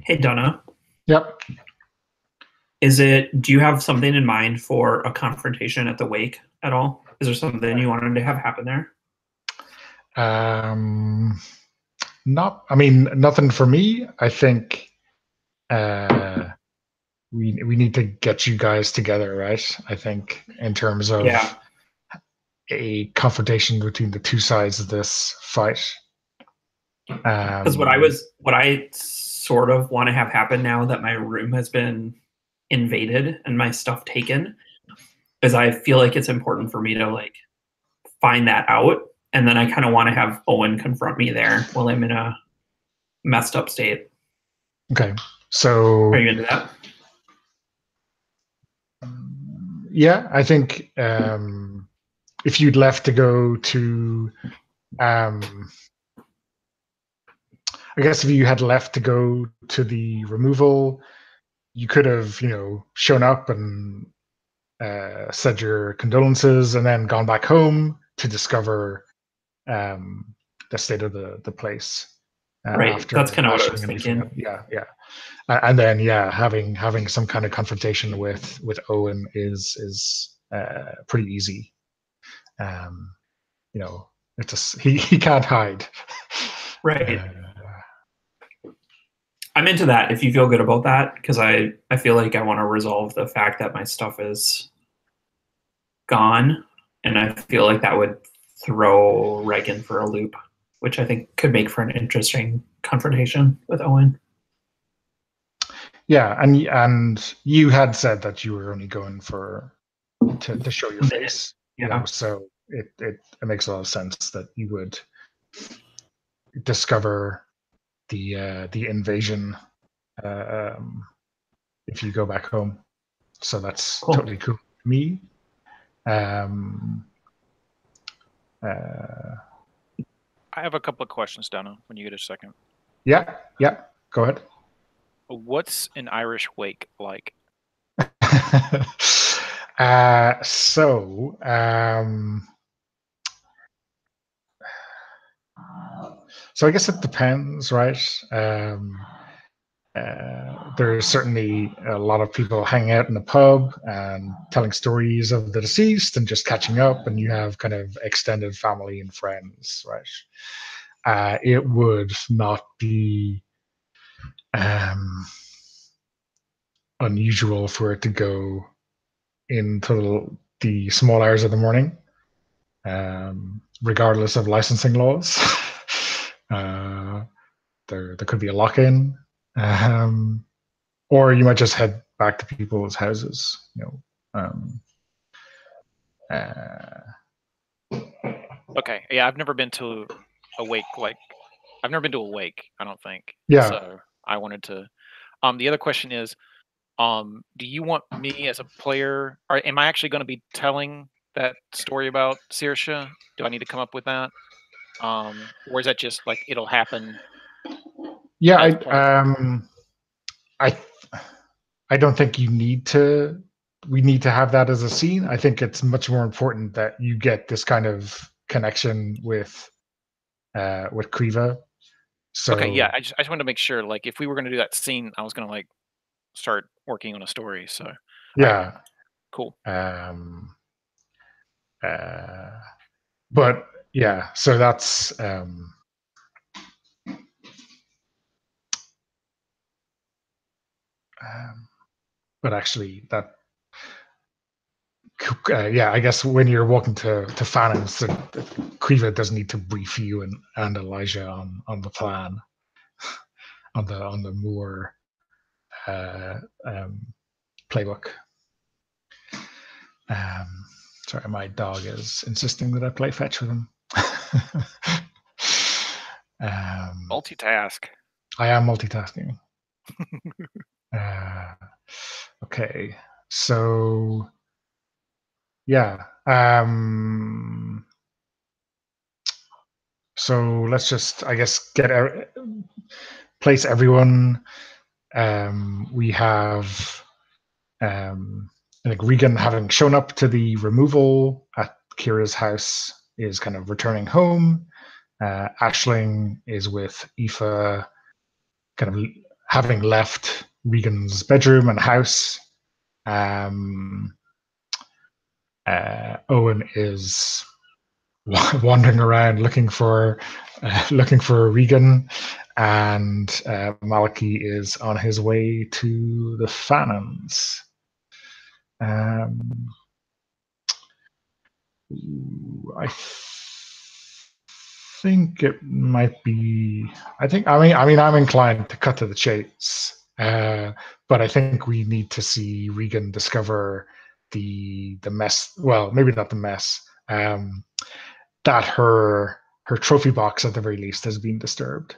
Hey, Donna. Yep. Do you have something in mind for a confrontation at the wake at all? Is there something you wanted to have happen there? Nothing for me. I think we need to get you guys together, right? I think in terms of a confrontation between the two sides of this fight. Because what I sort of want to have happen now that my room has been invaded and my stuff taken is I feel like it's important for me to like find that out, and then I kind of want to have Owen confront me there while I'm in a messed up state. Okay, so are you into that? Yeah, I think if you'd left to go to, I guess if you had left to go to the removal, you could have, shown up and said your condolences and then gone back home to discover the state of the place. Right, after that's kind of what I was Ashling and thinking. everything. Yeah. And then having some kind of confrontation with Owen is pretty easy. It's he can't hide. Right. I'm into that if you feel good about that, because I feel like I want to resolve the fact that my stuff is gone, and I feel like that would throw Reagan for a loop, which I think could make for an interesting confrontation with Owen. Yeah, and you had said that you were only going to show your face, so it makes a lot of sense that you would discover the invasion if you go back home. So that's cool. Totally cool with me. I have a couple of questions, Donna, when you get a second. Yeah, go ahead. What's an Irish wake like? So I guess it depends, right? There's certainly a lot of people hanging out in the pub and telling stories of the deceased and just catching up, and you have kind of extended family and friends, right? It would not be unusual for it to go into the small hours of the morning, regardless of licensing laws. There could be a lock-in, or you might just head back to people's houses. Okay, yeah, I've never been to a wake. I've never been to a wake, I don't think. Yeah. So I wanted to. The other question is, do you want me as a player, or am I actually going to be telling that story about Saoirse? Do I need to come up with that? Or is that just like it'll happen? Yeah, I don't think you need to. We need to have that as a scene. I think it's much more important that you get this kind of connection with Kriva. So okay, yeah, I just wanted to make sure. Like, if we were going to do that scene, I was going to like start working on a story. So yeah, right. Cool. But yeah, so that's but actually that yeah, I guess when you're walking to Fannon's, Kriva doesn't need to brief you and Elijah on the plan, on the more playbook. Sorry, my dog is insisting that I play fetch with him. Multitask. I am multitasking. Okay, so yeah. So let's just, I guess, place everyone. We have, I think Regan, having shown up to the removal at Kira's house, is kind of returning home. Ashling is with Aoife, kind of having left Regan's bedroom and house, Owen is wandering around looking for Regan, and Malachi is on his way to the Fannons. I think it might be. I'm inclined to cut to the chase, but I think we need to see Regan discover the mess. Well, maybe not the mess. That her trophy box at the very least has been disturbed.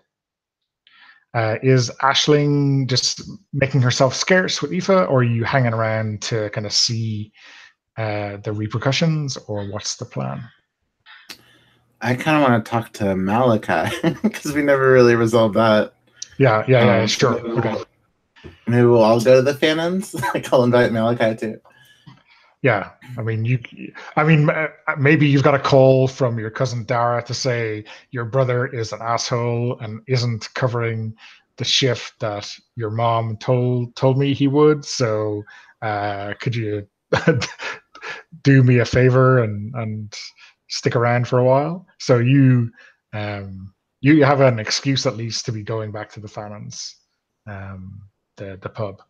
Is Aisling just making herself scarce with Aoife, or are you hanging around to kind of see the repercussions, or what's the plan? I kind of want to talk to Malachi because we never really resolved that. Yeah, sure. Okay. Maybe we'll all go to the Fannons. Like, I'll invite Malachi too. Yeah, maybe you've got a call from your cousin Dara to say your brother is an asshole and isn't covering the shift that your mom told me he would. So, could you do me a favor and stick around for a while? So you have an excuse at least to be going back to the Fannons, the pub.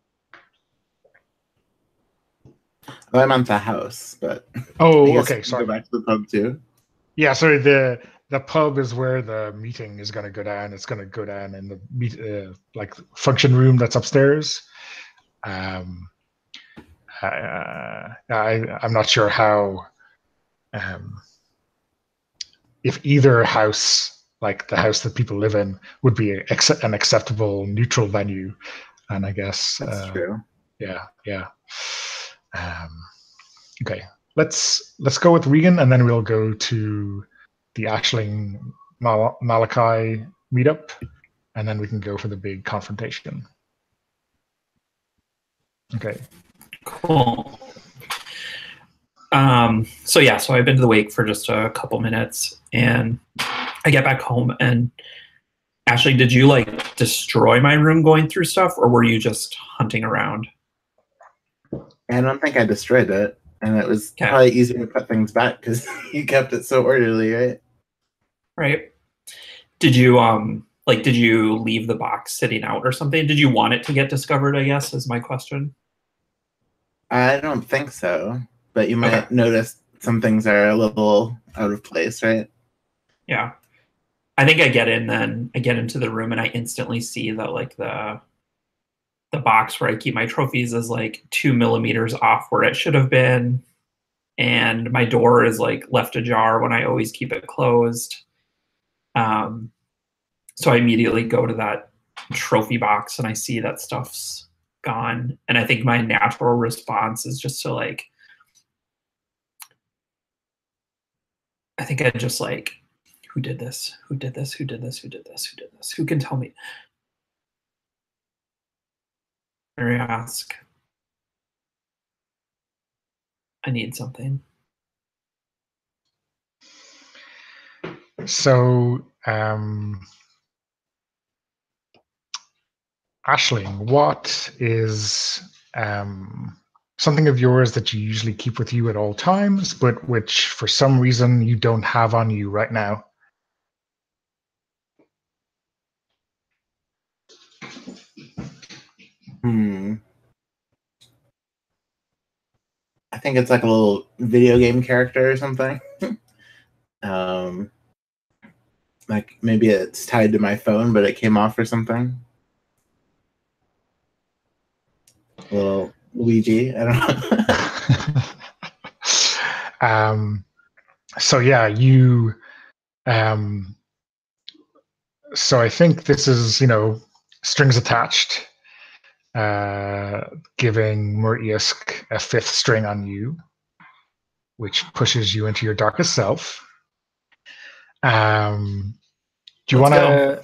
Well, I meant the house, but okay, sorry. Go back to the pub too. Yeah, sorry. The pub is where the meeting is going to go down. It's going to go down in the function room that's upstairs. I'm not sure how. If either house, like the house that people live in, would be an acceptable neutral venue, and I guess that's true. Yeah. Okay, let's go with Regan, and then we'll go to the Aisling Malachi meetup, and then we can go for the big confrontation. Okay. Cool. So I've been to the wake for just a couple minutes, and I get back home, and Ashley, did you destroy my room going through stuff, or were you just hunting around? I don't think I destroyed it, and it was probably easy to put things back because you kept it so orderly, right? Right. Did you did you leave the box sitting out or something? Did you want it to get discovered, I guess, is my question. I don't think so, but you might notice some things are a little out of place, right? Yeah. I think I get into the room and I instantly see that the box where I keep my trophies is 2 millimeters off where it should have been. And my door is left ajar when I always keep it closed. So I immediately go to that trophy box and I see that stuff's gone. And I think my natural response is just to I think I just who did this? Who did this? Who did this? Who did this? Who did this? Who can tell me? I ask. I need something. So, Aisling, what is something of yours that you usually keep with you at all times, but which for some reason you don't have on you right now? I think it's a little video game character or something. Maybe it's tied to my phone, but it came off or something. A little Luigi, I don't know. So yeah, you. So I think this is strings attached, giving Muriusk a 5th string on you, which pushes you into your darkest self. Do you want to?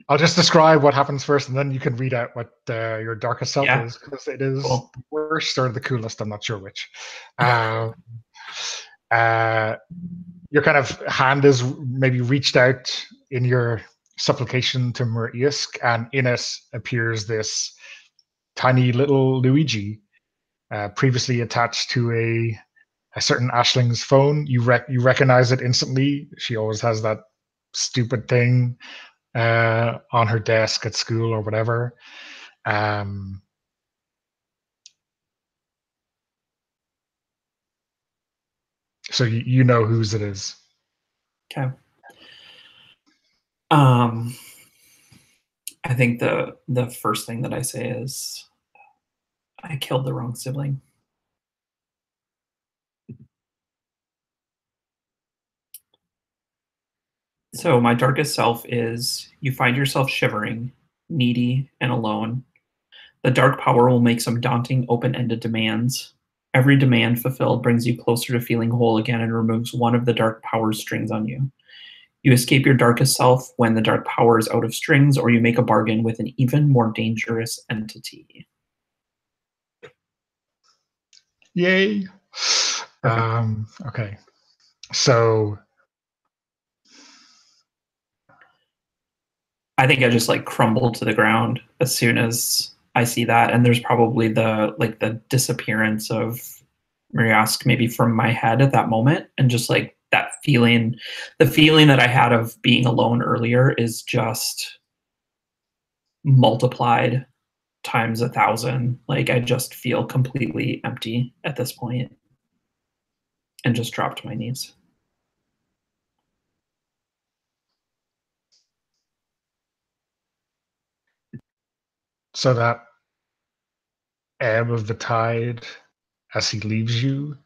I'll just describe what happens first, and then you can read out what your darkest self is, because it is the worst or the coolest. I'm not sure which. Your kind of hand is maybe reached out in your supplication to Muriisk, and in it appears this tiny little Luigi, previously attached to a certain Ashling's phone. You recognize it instantly. She always has that stupid thing on her desk at school or whatever. So you know whose it is. Okay. I think the first thing that I say is, I killed the wrong sibling. So my darkest self is, you find yourself shivering, needy, and alone. The dark power will make some daunting, open-ended demands. Every demand fulfilled brings you closer to feeling whole again and removes one of the dark power's strings on you. You escape your darkest self when the dark power is out of strings, or you make a bargain with an even more dangerous entity. Yay. Okay. So I think I just like crumble to the ground as soon as I see that, and there's probably the disappearance of Muriask maybe from my head at that moment, and just like that feeling, the feeling that I had of being alone earlier is just multiplied times 1,000. Like I just feel completely empty at this point, and just drop to my knees. So that ebb of the tide as he leaves you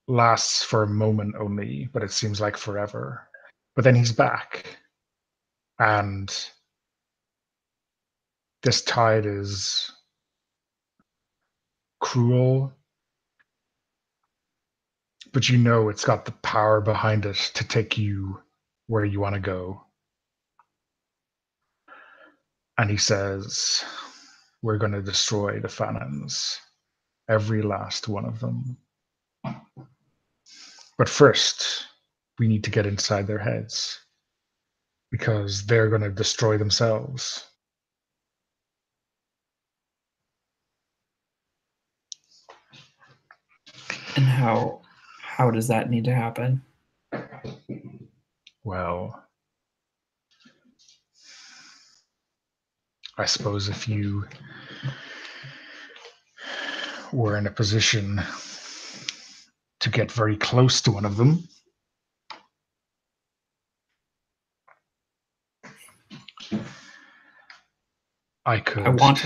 lasts for a moment only, but it seems like forever. But then he's back, and this tide is cruel, but you know it's got the power behind it to take you where you want to go. And he says, we're going to destroy the Fanons, every last one of them. But first, we need to get inside their heads, because they're going to destroy themselves. And how does that need to happen? Well, I suppose if you were in a position to get very close to one of them, I could. I want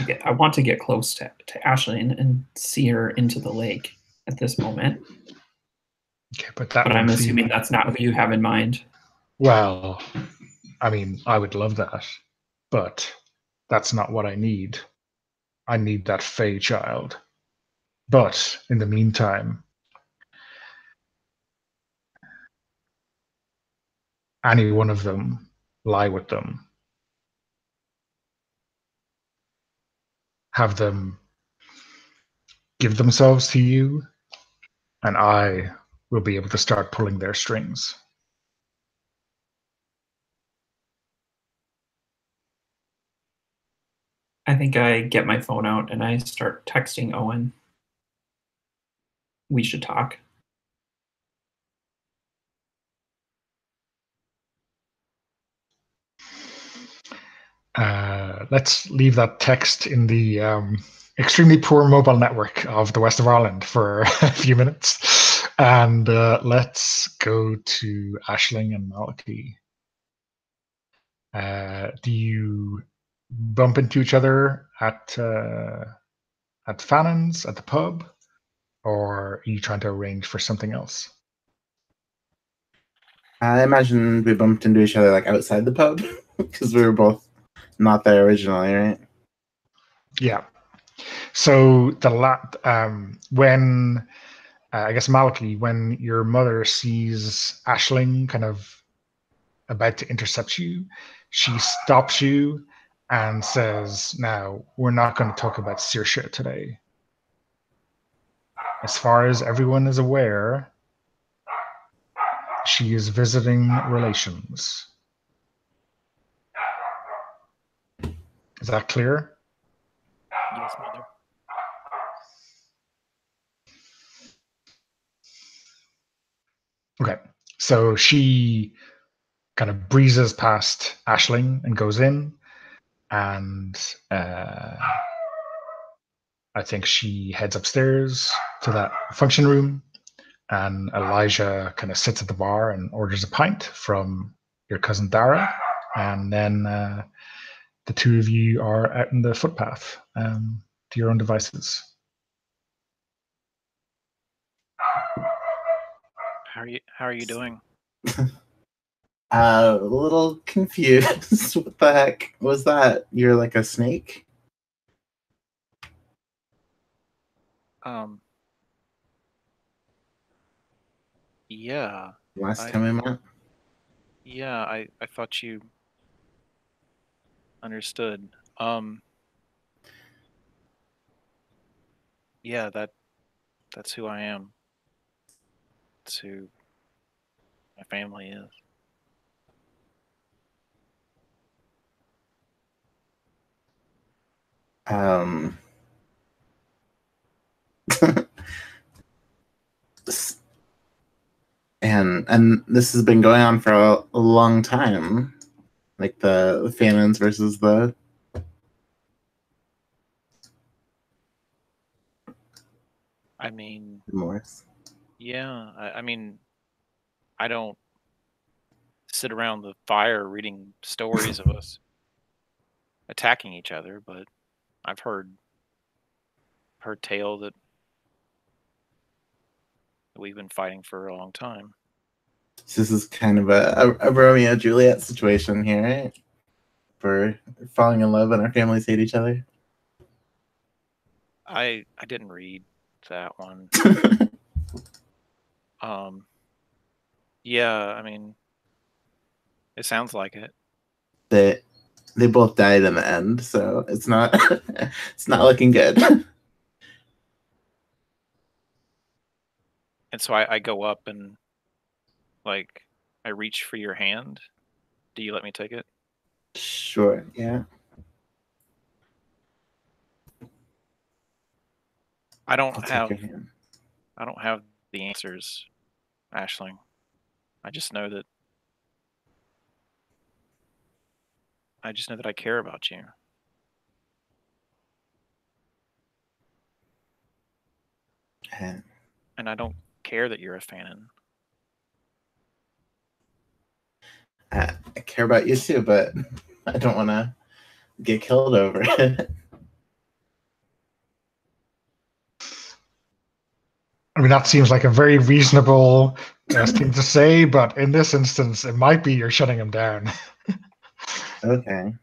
to get close to Ashley and see her into the lake at this moment. Okay, but I'm assuming that's not what you have in mind. Well, I mean, I would love that, but that's not what I need. I need that Fey child. But in the meantime, any one of them, lie with them. Have them give themselves to you, and I will be able to start pulling their strings. I think I get my phone out and I start texting Owen. We should talk. Let's leave that text in the extremely poor mobile network of the west of Ireland for a few minutes. And let's go to Aisling and Malachi. Do you bump into each other at Fannon's, at the pub, or are you trying to arrange for something else? I imagine we bumped into each other like outside the pub because we were both not there originally, right? Yeah. So when I guess Malachi, when your mother sees Aisling kind of about to intercept you, she stops you and says, "Now, we're not going to talk about Saoirse today. As far as everyone is aware, she is visiting relations. Is that clear? Yes, mother. Okay. So she kind of breezes past Aisling and goes in, and I think she heads upstairs to that function room, and Elijah kind of sits at the bar and orders a pint from your cousin Dara, and then the two of you are out in the footpath to your own devices. How are you doing? A little confused. What the heck was that? You're like a snake? Yeah. Last time I met? Yeah, I thought you understood. Yeah, that's who I am. That's who my family is. And this has been going on for a long time, like the famines versus the. I mean, Remorse. yeah, I mean, I don't sit around the fire reading stories of us attacking each other, but I've heard tale that we've been fighting for a long time. This is kind of a Romeo and Juliet situation here, right? For falling in love and our families hate each other. I didn't read that one. Yeah, I mean, it sounds like it. They both died in the end, so it's not it's not looking good. And so I go up and like I reach for your hand. Do you let me take it? Sure, yeah. I don't I'll have take your hand. I don't have the answers, Aisling. I just know that I care about you. And I don't care that you're a fanon. I care about you too, but I don't want to get killed over it. I mean, that seems like a very reasonable thing to say, but in this instance, it might be you're shutting him down. Okay.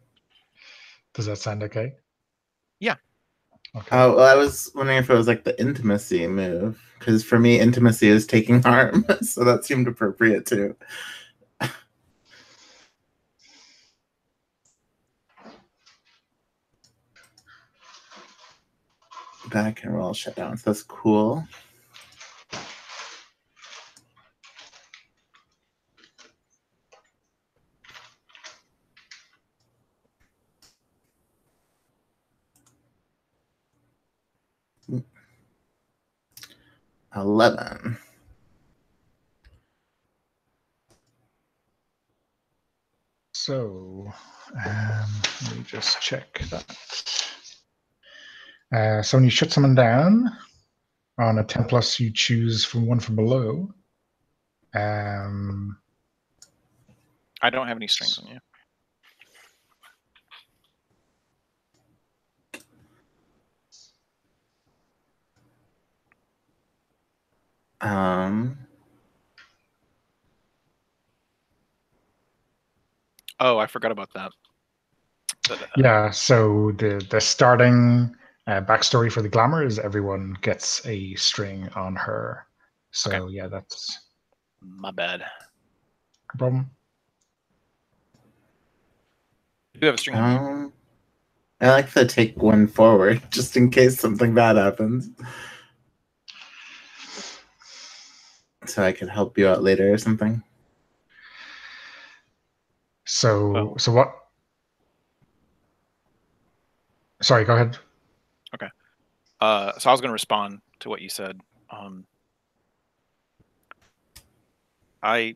Does that sound okay? Yeah. Okay. Oh, well, I was wondering if it was like the intimacy move, because for me, intimacy is taking harm, so that seemed appropriate too. Back and roll shutdown. So that's cool. Mm. 11. So let me just check that. So when you shut someone down on a 10 plus, you choose from one from below. I don't have any strings on you. Oh, I forgot about that. Yeah, so the starting backstory for the glamour is everyone gets a string on her. So Okay. yeah, that's my bad. no problem. You have a string on you. I like to take one forward just in case something bad happens. So I could help you out later or something. So Well, so what? Sorry, go ahead. Okay. So I was going to respond to what you said. I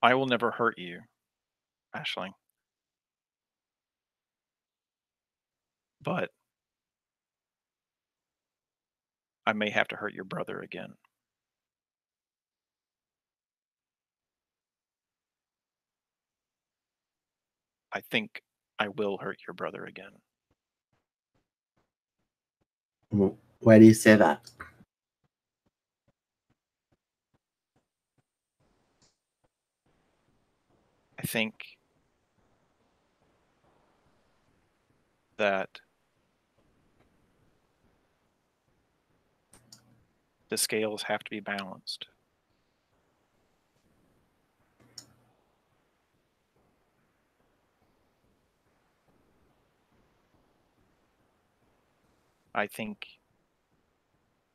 will never hurt you, Aisling. But I may have to hurt your brother again. I think I will hurt your brother again. Why do you say that? I think that the scales have to be balanced. I think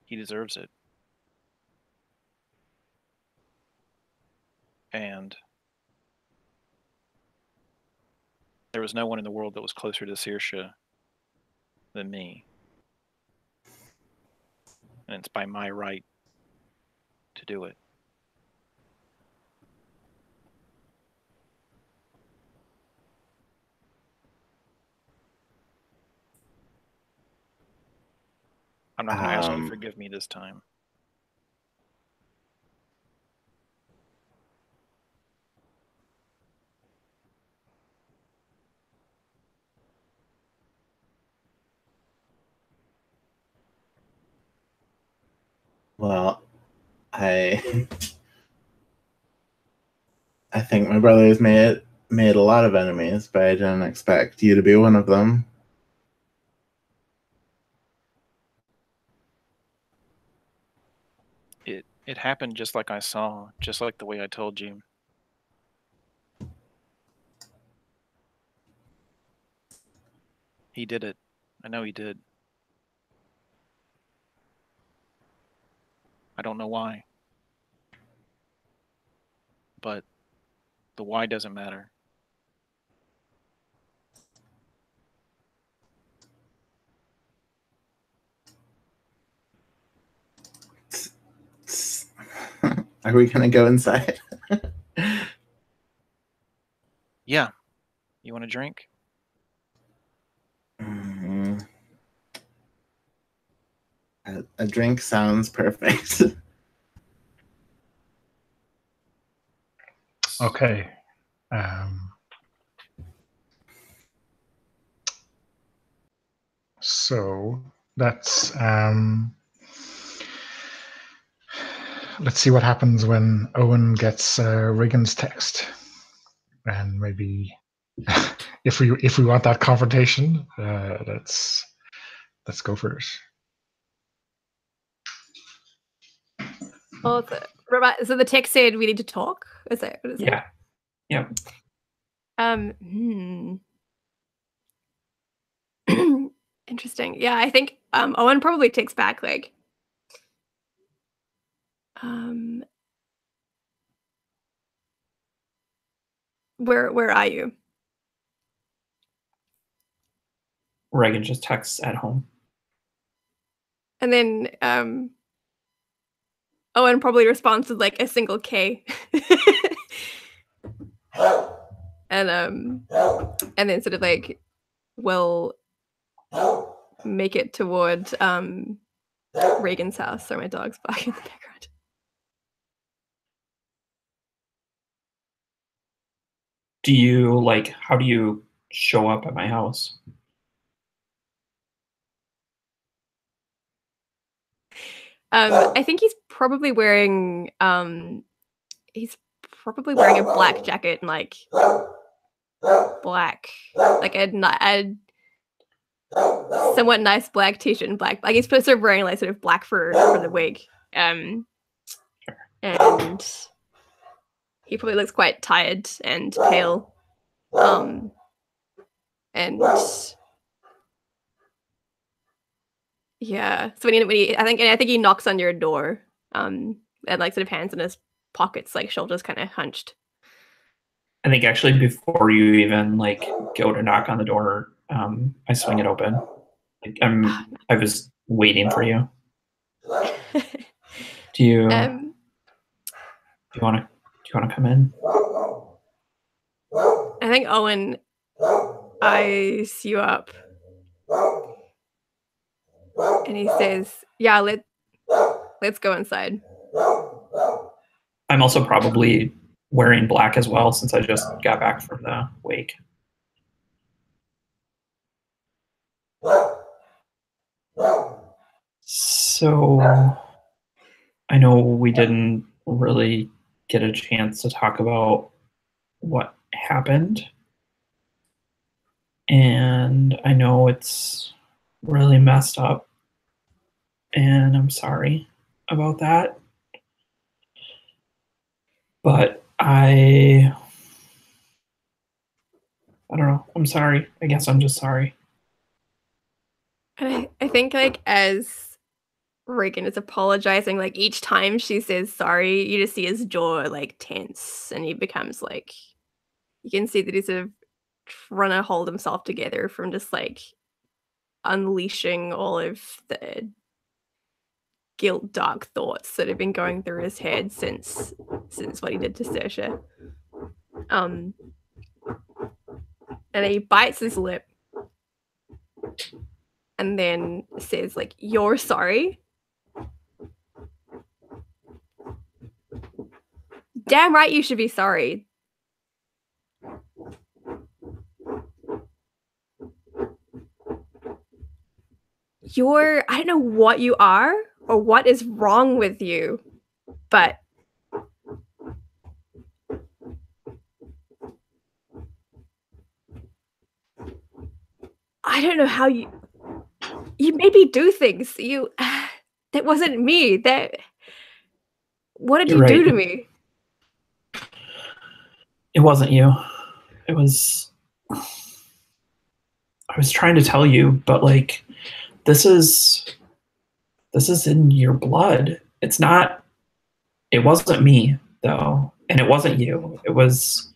he deserves it. And there was no one in the world that was closer to Saoirse than me. And it's by my right to do it. I'm not going to ask you to forgive me this time. Well, I think my brother's made a lot of enemies, but I didn't expect you to be one of them. It happened just like I saw, just like the way I told you. He did it. I know he did. I don't know why. But the why doesn't matter. Are we gonna go inside? Yeah. You want a drink? A drink sounds perfect. Okay. So that's let's see what happens when Owen gets Regan's text, and maybe if we want that confrontation, let's go for it. Oh, so the text said we need to talk. Is that what it said? Yeah. Interesting. Yeah, I think Owen probably takes back like where are you? Regan just texts at home. And then Owen probably responds with like a single K. and then sort of like will make it toward Regan's house. So my dog's barking in the background. How do you show up at my house? I think he's probably wearing a black jacket and like black, like a somewhat nice black t-shirt and black. Like he's sort of wearing like sort of black for the wig. And he probably looks quite tired and pale. And yeah, so when he I think he knocks on your door, and like sort of hands in his pockets, like shoulders kind of hunched. I think actually before you even like go to knock on the door, I swing it open. Like I was waiting for you. Do you want to come in? I think Owen eyes you up and he says, "Yeah, let's go inside." I'm also probably wearing black as well since I just got back from the wake. So I know we didn't really get a chance to talk about what happened. And I know it's really messed up. And I'm sorry about that. But I don't know. I'm sorry. I guess I'm just sorry. And I think like as Reagan is apologizing, like each time she says sorry, you just see his jaw like tense and he becomes like, you can see that he's sort of trying to hold himself together from just like unleashing all of the guilt dark thoughts that have been going through his head since what he did to Saoirse. And he bites his lip and then says like, "You're sorry?" Damn right you should be sorry. I don't know what you are or what is wrong with you, but I don't know how you maybe do things. That wasn't me. What did you do to me? It wasn't you. It was, I was trying to tell you, but like, this is in your blood. It wasn't me though. And it wasn't you. It was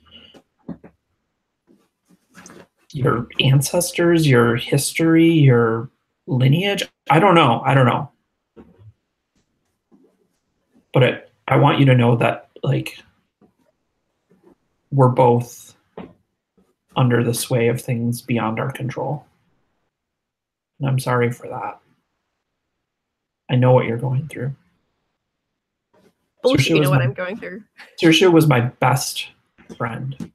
your ancestors, your history, your lineage. I don't know. But I want you to know that like we're both under the sway of things beyond our control. And I'm sorry for that. I know what you're going through. Bullshit, you know what I'm going through. Saoirse was my best friend.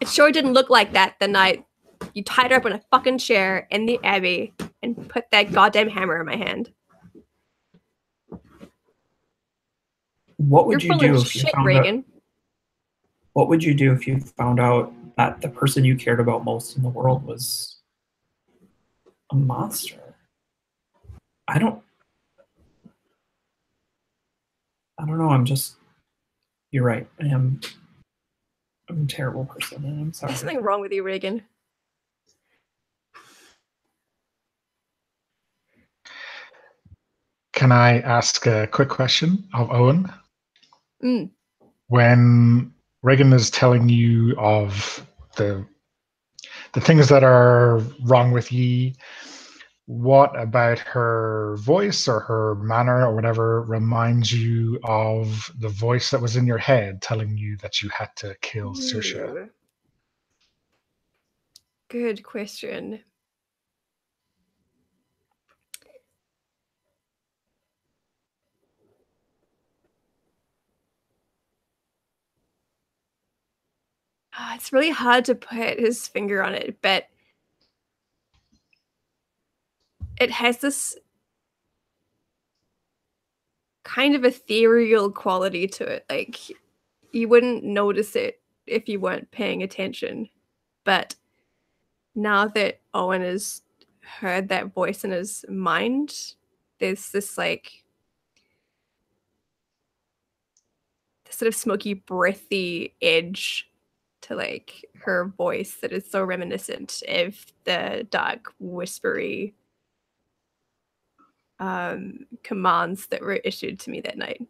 It sure didn't look like that the night you tied her up in a fucking chair in the Abbey and put that goddamn hammer in my hand. What would you do if you found Reagan. What would you do if you found out that the person you cared about most in the world was a monster? I don't know. You're right. I'm a terrible person, and I'm sorry. There's something wrong with you, Reagan. Can I ask a quick question of Owen? Mm. When Reagan is telling you of the things that are wrong with ye, what about her voice or her manner or whatever reminds you of the voice that was in your head telling you that you had to kill Saoirse? Good question. It's really hard to put his finger on it, but it has this kind of ethereal quality to it. Like, you wouldn't notice it if you weren't paying attention. But now that Owen has heard that voice in his mind, there's this like this sort of smoky, breathy edge to like her voice that is so reminiscent of the dark, whispery commands that were issued to me that night.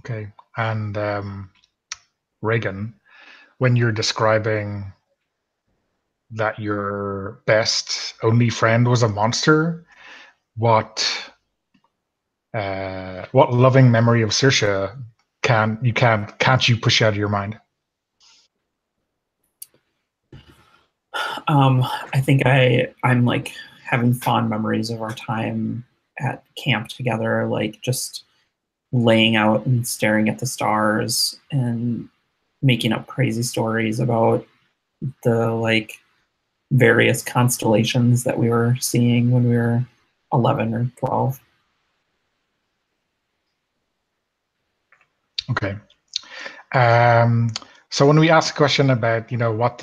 Okay. And Reagan, when you're describing that your best only friend was a monster, what loving memory of Saoirse can't you push out of your mind? I think I'm like having fond memories of our time at camp together, like just laying out and staring at the stars and making up crazy stories about the like various constellations that we were seeing when we were 11 or 12. Okay. So when we ask a question about, what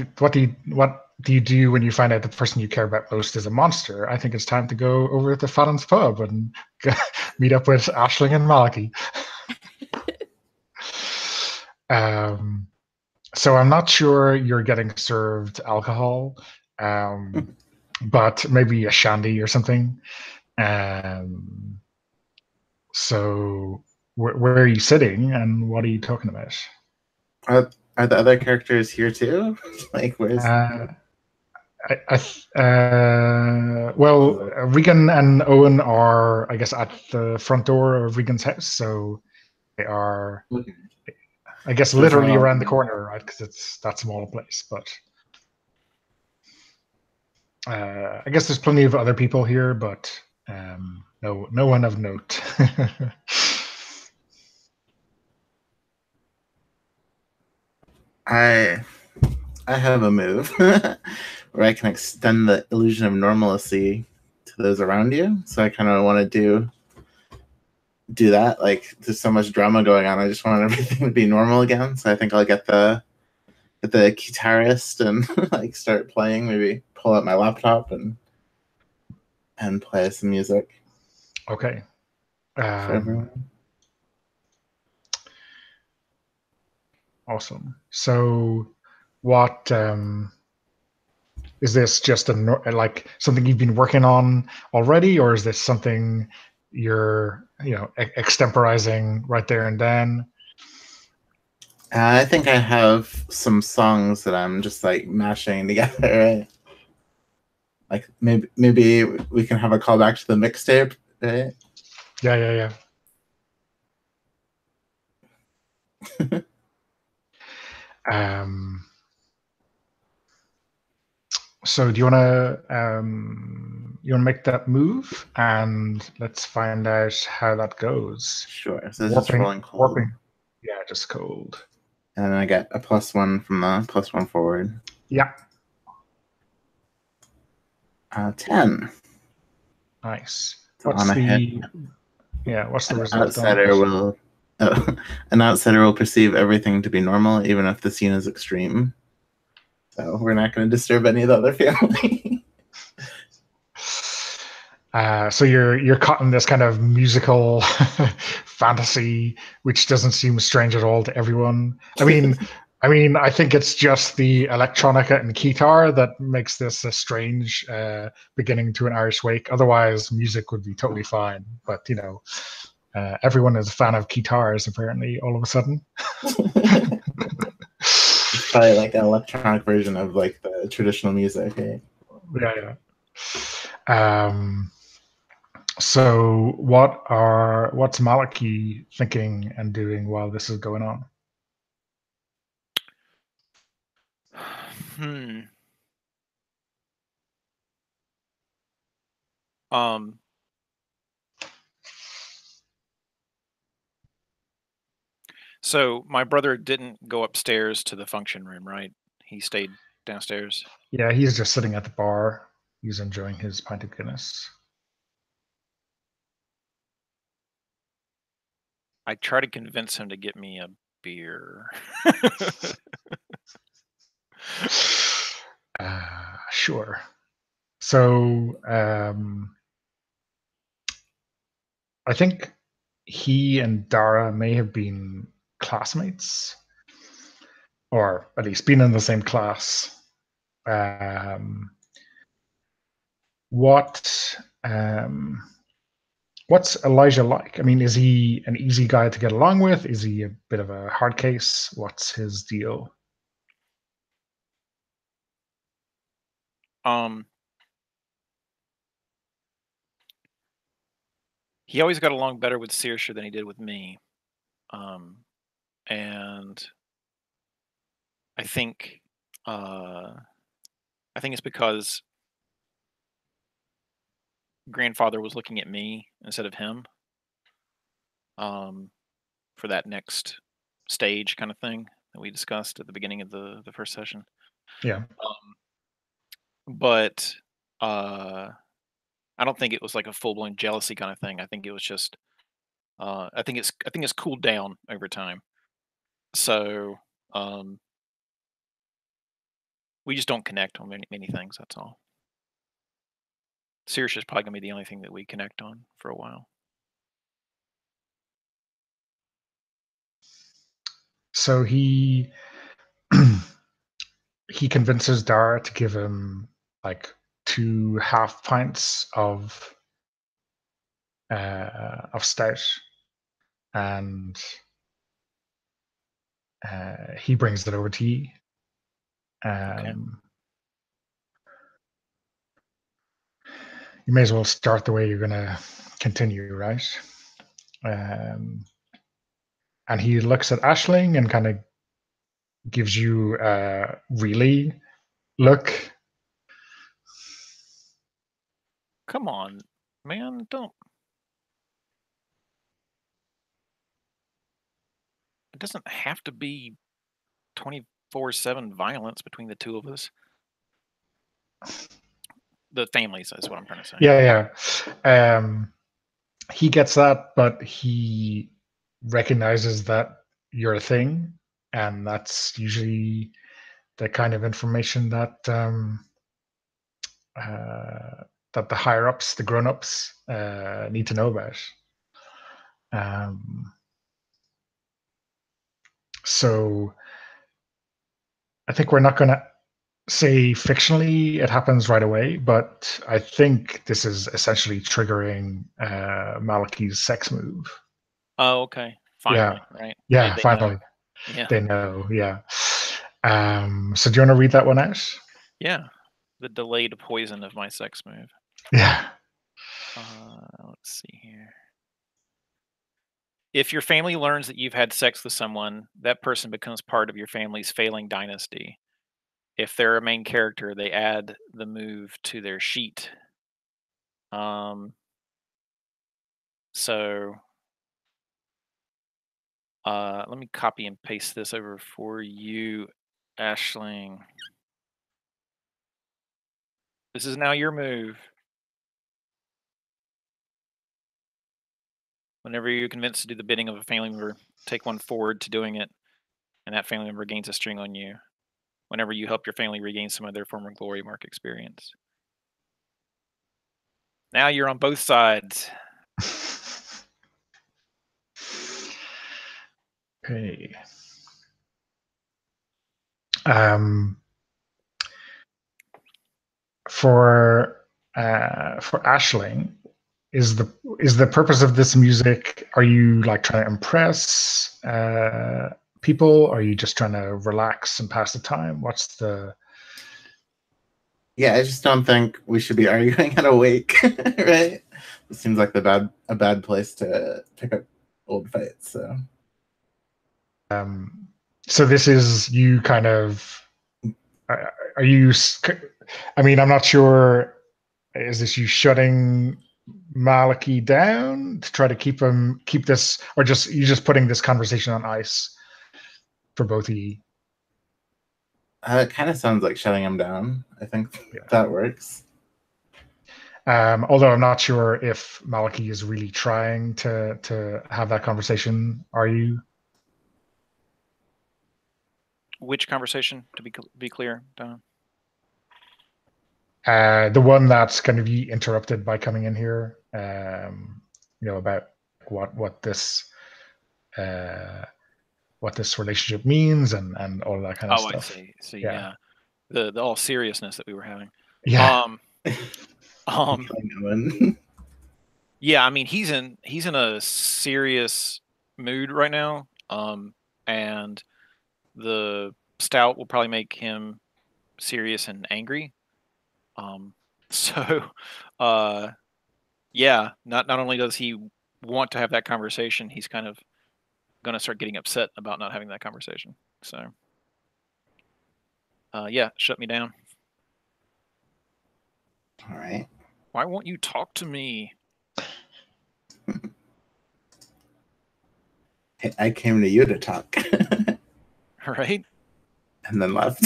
do you do when you find out the person you care about most is a monster, I think it's time to go over to Fallon's pub and meet up with Aisling and Malachy. So I'm not sure you're getting served alcohol, but maybe a shandy or something. So where are you sitting and what are you talking about? Are the other characters here too? Like, where's? Well, Regan and Owen are, I guess, at the front door of Regan's house, so they are, I guess, literally around the corner, right? Because it's that small a place. But I guess there's plenty of other people here, but no one of note. I have a move where I can extend the illusion of normalcy to those around you. So I kind of want to do that. Like, there's so much drama going on. I just want everything to be normal again. So I think I'll get the guitarist and like start playing. Maybe pull out my laptop and play some music. Okay. For everyone. Awesome. So, what is this? Just like something you've been working on already, or is this something you're extemporizing right there and then? I think I have some songs that I'm just like mashing together. Right? Like maybe we can have a callback to the mixtape. Right? Yeah. So do you want to make that move and let's find out how that goes? Sure. So it's just rolling cold. Warping. Yeah, just cold. And then I get a +1 from the +1 forward. Yeah. 10. Nice. So what's the result? An outsider will perceive everything to be normal, even if the scene is extreme. So we're not going to disturb any of the other family. So you're caught in this kind of musical fantasy, which doesn't seem strange at all to everyone. I mean, I think it's just the electronica and guitar that makes this a strange beginning to an Irish wake. Otherwise, music would be totally fine. But everyone is a fan of guitars, apparently, all of a sudden. It's probably like an electronic version of like the traditional music. Eh? Yeah. So what's Malachy thinking and doing while this is going on? So my brother didn't go upstairs to the function room, right? He stayed downstairs. Yeah, he's just sitting at the bar. He's enjoying his pint of Guinness. I try to convince him to get me a beer. Sure. So I think he and Dara may have been classmates, or at least been in the same class. What What's Elijah like? I mean, is he an easy guy to get along with? Is he a bit of a hard case? What's his deal? He always got along better with Saoirse than he did with me. And I think it's because grandfather was looking at me instead of him for that next stage kind of thing that we discussed at the beginning of the first session. Yeah. But I don't think it was like a full-blown jealousy kind of thing. I think it was just I think it's cooled down over time. So we just don't connect on many things, that's all. Saoirse is probably gonna be the only thing that we connect on for a while. So he he convinces Dara to give him like 2 half pints of stout, and he brings it over to you. Okay. You may as well start the way you're going to continue, right? And he looks at Aisling and kind of gives you a really look. Come on, man, don't. It doesn't have to be 24/7 violence between the two of us. The families is what I'm trying to say. Yeah. He gets that, but he recognizes that you're a thing, and that's usually the kind of information that that the higher ups, the grown ups, need to know about. So I think we're not going to say fictionally it happens right away, but I think this is essentially triggering Malachi's sex move. Oh, okay. Finally, right? Yeah, They finally. know. Yeah. They know, yeah. So do you want to read that one out? Yeah. The delayed poison of my sex move. Yeah. Let's see here. If your family learns that you've had sex with someone, that person becomes part of your family's failing dynasty. If they're a main character, they add the move to their sheet. So let me copy and paste this over for you, Aisling. This is now your move. Whenever you're convinced to do the bidding of a family member, take one forward to doing it, and that family member gains a string on you. Whenever you help your family regain some of their former glory mark experience. Now you're on both sides. Okay. For Aisling, is the purpose of this music? Are you like trying to impress people? Or are you just trying to relax and pass the time? What's the? Yeah, I just don't think we should be arguing at a wake, right? It seems like a bad place to pick up old fights. So this is you kind of. Are you? I mean, I'm not sure. Is this you shutting Malachi down to try to keep this, or you just putting this conversation on ice for both of you? It kind of sounds like shutting him down. I think that works. Although I'm not sure if Malachi is really trying to have that conversation. Are you? Which conversation, to be clear, Don? The one that's going to be interrupted by coming in here. About what this relationship means and all that kind of stuff. I see. So yeah. The all seriousness that we were having. Yeah. Yeah, I mean he's in a serious mood right now. And the stout will probably make him serious and angry. So yeah, not only does he want to have that conversation, he's kind of gonna start getting upset about not having that conversation. So yeah, shut me down. All right. Why won't you talk to me? I came to you to talk. Right? And then left.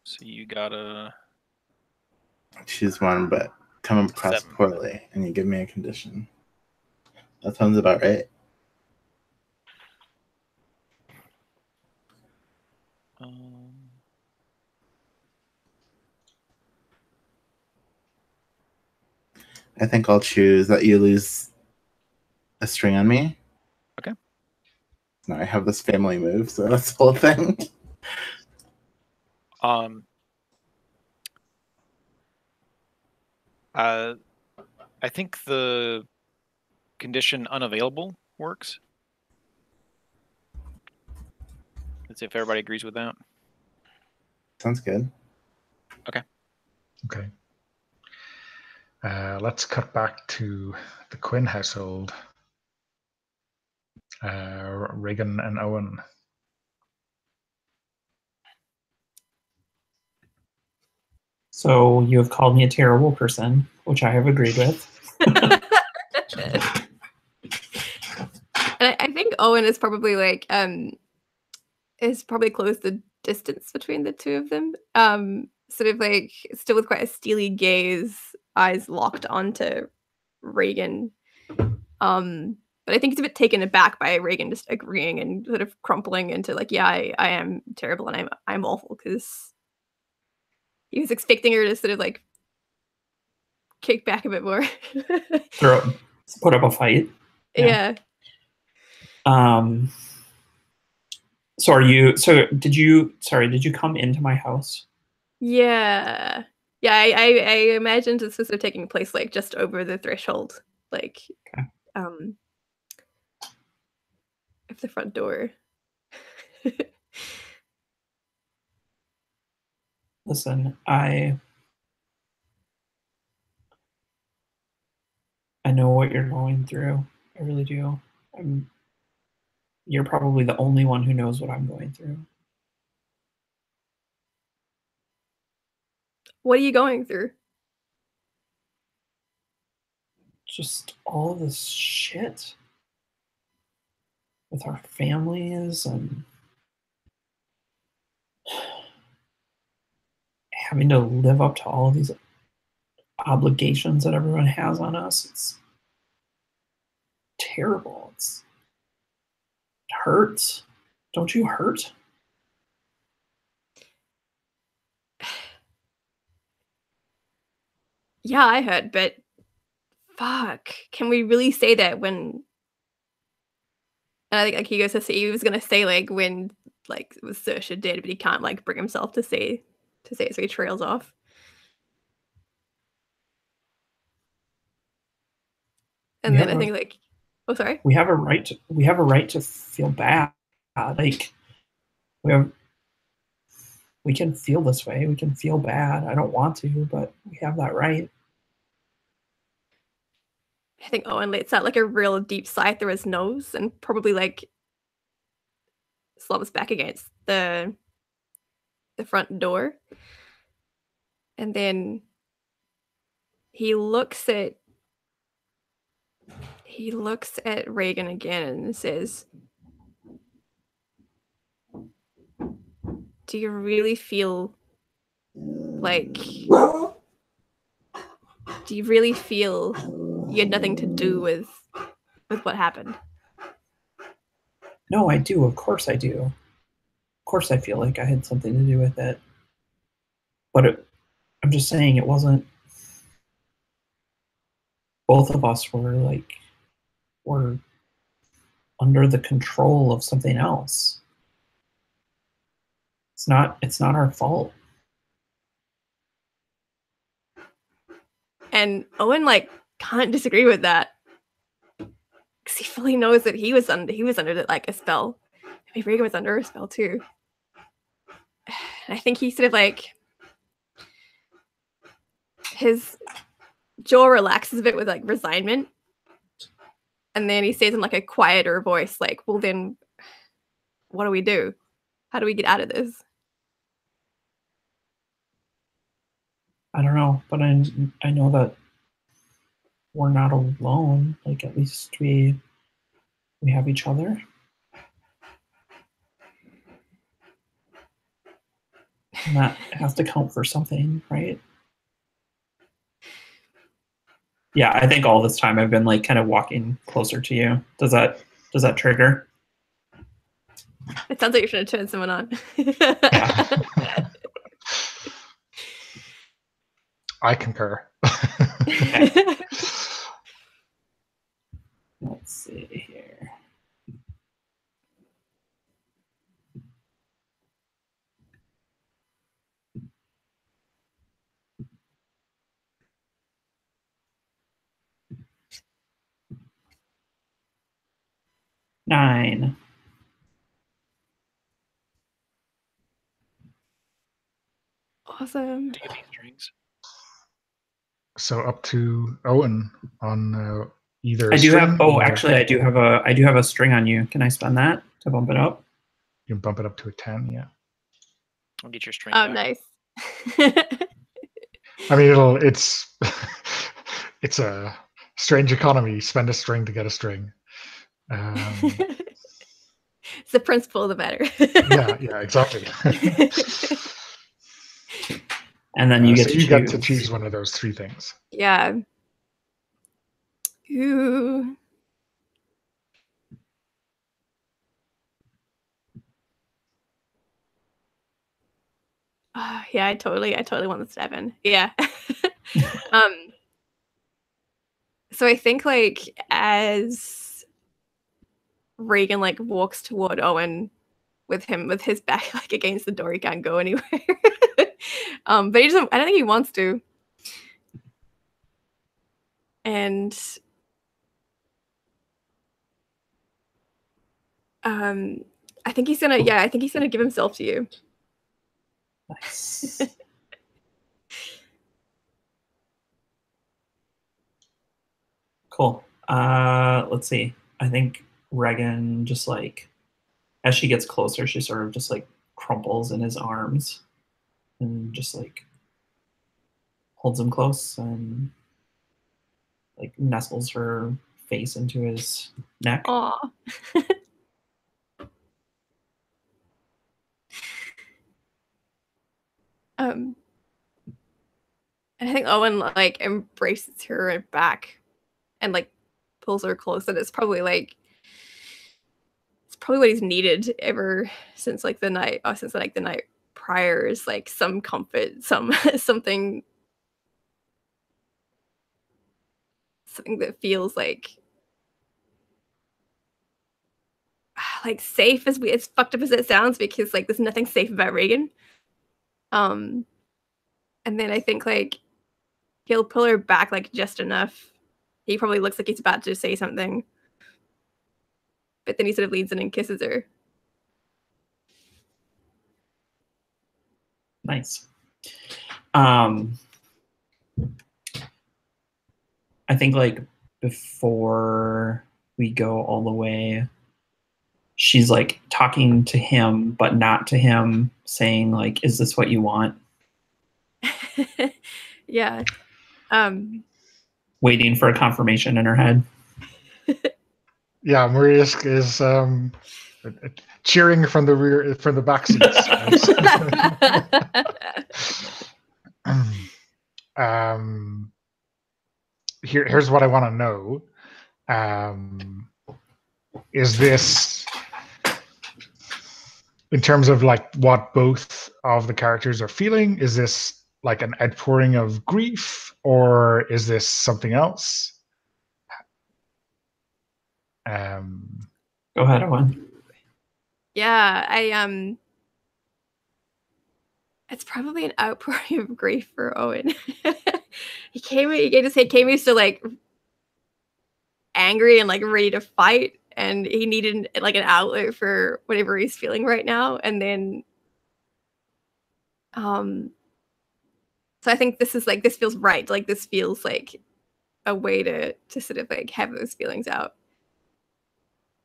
So you gotta Choose one, but come across 7. poorly, and you give me a condition. That sounds about right. I think I'll choose that you lose a string on me. Okay. Now I have this family move, so that's the whole thing. I think the condition unavailable works. Let's see if everybody agrees with that. Sounds good. Okay. Okay. Let's cut back to the Quinn household. Reagan and Owen. So you have called me a terrible person, which I have agreed with. And I think Owen is probably like is probably closed the distance between the two of them. Sort of like still with quite a steely gaze, eyes locked onto Reagan. But I think he's a bit taken aback by Reagan just agreeing and sort of crumpling into like, yeah, I am terrible and I'm awful, because he was expecting her to sort of like kick back a bit more. Put up a fight. Yeah. Did you come into my house? Yeah. Yeah, I imagined this was sort of taking place like just over the threshold, like of the front door. Listen, I know what you're going through. I really do. You're probably the only one who knows what I'm going through. What are you going through? Just all of this shit with our families and having to live up to all of these obligations that everyone has on us. It's terrible. It hurts. Don't you hurt? Yeah, I heard, but fuck. Can we really say that when I think like he goes to say he was gonna say like when like it was Saoirse dead, but he can't like bring himself to say it, so he trails off. And then I think like, oh sorry. We have a right to feel bad. Like we can feel this way. We can feel bad. I don't want to, but we have that right. I think Owen lets out like a real deep sigh through his nose and probably like slumps back against the front door. And then he looks at Reagan again and says, "Do you really feel like you had nothing to do with what happened?" No, I do. Of course I do. Of course I feel like I had something to do with it. But I'm just saying it wasn't. Both of us were under the control of something else. It's not our fault. And Owen like can't disagree with that. Because he fully knows that he was under like a spell. Maybe Regan was under a spell too. And I think he sort of like his jaw relaxes a bit with like resignment. And then he says in like a quieter voice, like, well then what do we do? How do we get out of this? I don't know, but I know that we're not alone. Like at least we have each other. And that has to count for something, right? Yeah, I think all this time I've been like kind of walking closer to you. Does that trigger? It sounds like you're trying to turn someone on. I concur. Okay. Let's see here. Nine. Awesome. Do you need strings? So up to Owen on either I do string have. or Actually, I do have a string on you. Can I spend that to bump it up? you can bump it up to a 10, yeah. I'll get your string Oh, back. nice. I mean, it's it's a strange economy. Spend a string to get a string. It's the principle of the matter. Yeah, exactly. And then you get so to you choose. get to choose one of those three things. Yeah. Ooh. Yeah, I totally want the 7. Yeah. So I think like as Regan like walks toward Owen with his back like against the door, he can't go anywhere. But he doesn't. I don't think he wants to. And I think he's gonna. Yeah, I think he's gonna give himself to you. Nice. Cool. Let's see. I think Regan just like, as she gets closer, she sort of just like crumples in his arms and just like holds him close and like nestles her face into his neck. Aw. And I think Owen like embraces her back and like pulls her close, and it's probably what he's needed ever since like the night prior is like some comfort, something that feels like safe, as fucked up as it sounds, because like there's nothing safe about Regan. And then I think like he'll pull her back like just enough. He probably looks like he's about to say something, but then he sort of leans in and kisses her. Nice. I think like before we go all the way, she's like talking to him, but not to him, saying like, "Is this what you want?" Yeah. Waiting for a confirmation in her head. Yeah, Mariusz is cheering from the back seats. Here's what I want to know. Is this, in terms of like what both of the characters are feeling, is this like an outpouring of grief, or is this something else? Go ahead, Owen. Yeah, it's probably an outpouring of grief for Owen. came so like angry and like ready to fight, and he needed like an outlet for whatever he's feeling right now. And then so I think this feels right. Like this feels like a way to sort of like have those feelings out,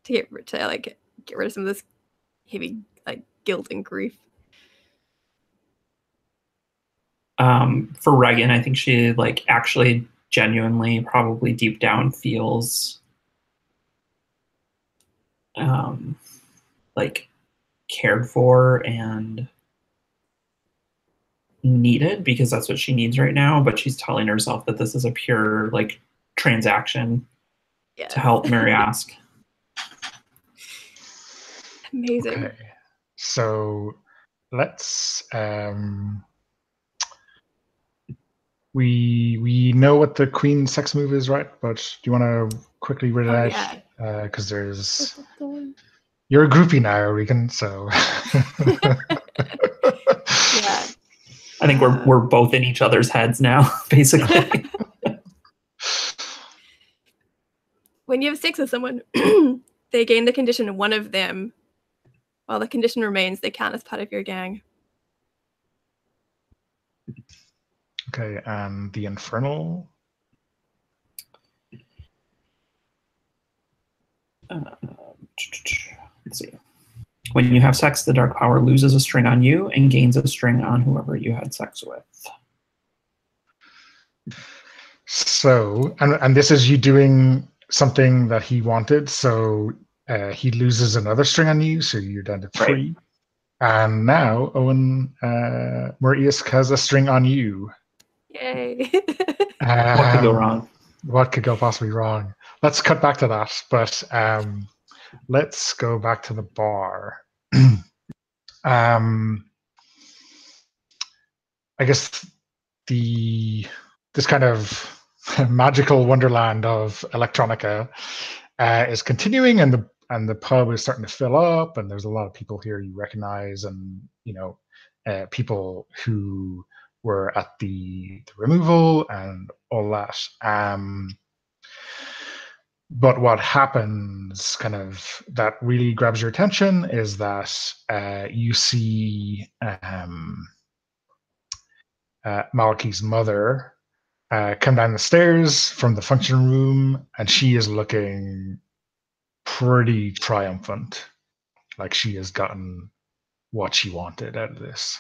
to get rid of some of this heavy like guilt and grief. For Regan, I think she like actually genuinely, probably deep down, feels like cared for and needed, because that's what she needs right now. But she's telling herself that this is a pure like transaction to help Mariask. Amazing. Okay, so let's we know what the queen sex move is, right? But do you want to quickly read it out? Because there's you're a groupie now, Regan. So yeah, I think we're both in each other's heads now, basically. when you have sex with someone, they gain the condition of one of them. While the condition remains, they count as part of your gang. okay, and the infernal. Let's see. When you have sex, the dark power loses a string on you and gains a string on whoever you had sex with. So, and this is you doing something that he wanted. So he loses another string on you, so you're down to 3. Right. And now Owen Mariusz has a string on you. Yay! What could go wrong? What could go possibly wrong? Let's cut back to that, but let's go back to the bar. I guess this kind of magical wonderland of electronica is continuing, and the pub is starting to fill up, and there's a lot of people here you recognize, and people who were at the removal and all that. But what happens kind of that really grabs your attention is that you see Malachi's mother come down the stairs from the function room, and she is looking pretty triumphant, like she has gotten what she wanted out of this.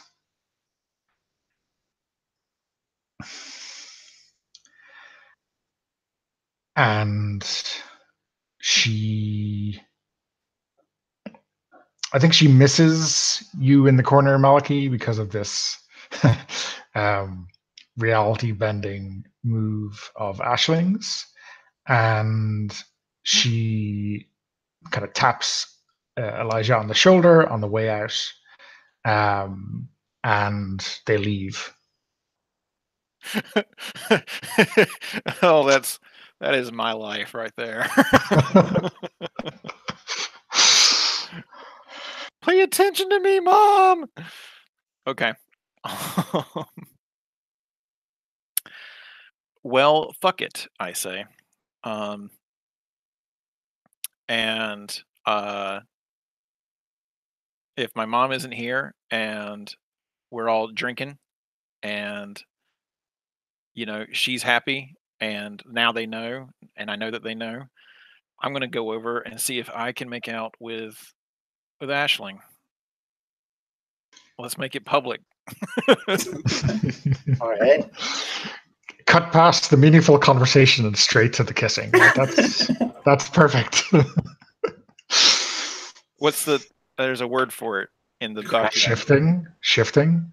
And I think she misses you in the corner, Malachi, because of this reality bending move of Ashling's, and she kind of taps Elijah on the shoulder on the way out, and they leave. Oh, that is my life right there. Pay attention to me, Mom. Okay. Well, fuck it, I say. And if my mom isn't here and we're all drinking and she's happy and now they know, and I know that they know, I'm going to go over and see if I can make out with Aisling. Let's make it public. All right. Cut past the meaningful conversation and straight to the kissing. That's perfect. There's a word for it in the document. Shifting.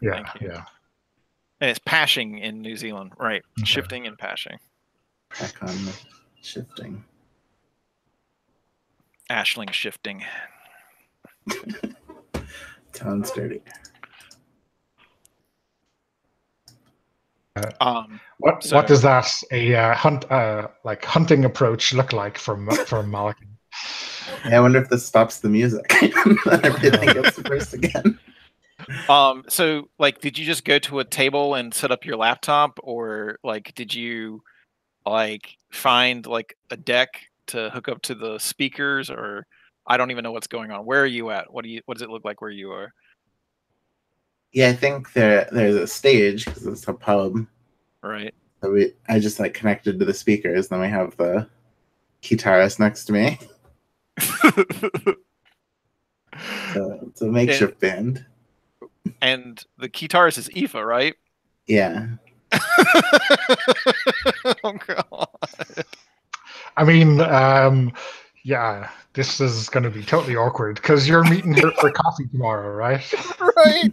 Yeah. And it's pashing in New Zealand, right? Okay. Shifting and pashing. Back on the shifting. Aisling shifting. Sounds dirty. What does that hunting approach look like from Malachi? Yeah, I wonder if this stops the music. Everything gets reversed again. So like, did you just go to a table and set up your laptop, or like, did you like find like a deck to hook up to the speakers, or I don't even know what's going on. Where are you at? What does it look like where you are? Yeah, I think there's a stage because it's a pub. Right. So I just like connected to the speakers. Then we have the guitarist next to me. So it's a makeshift band. And the guitarist is Aoife, right? Yeah. Oh god. I mean, yeah, this is going to be totally awkward because you're meeting her for coffee tomorrow, right? Right.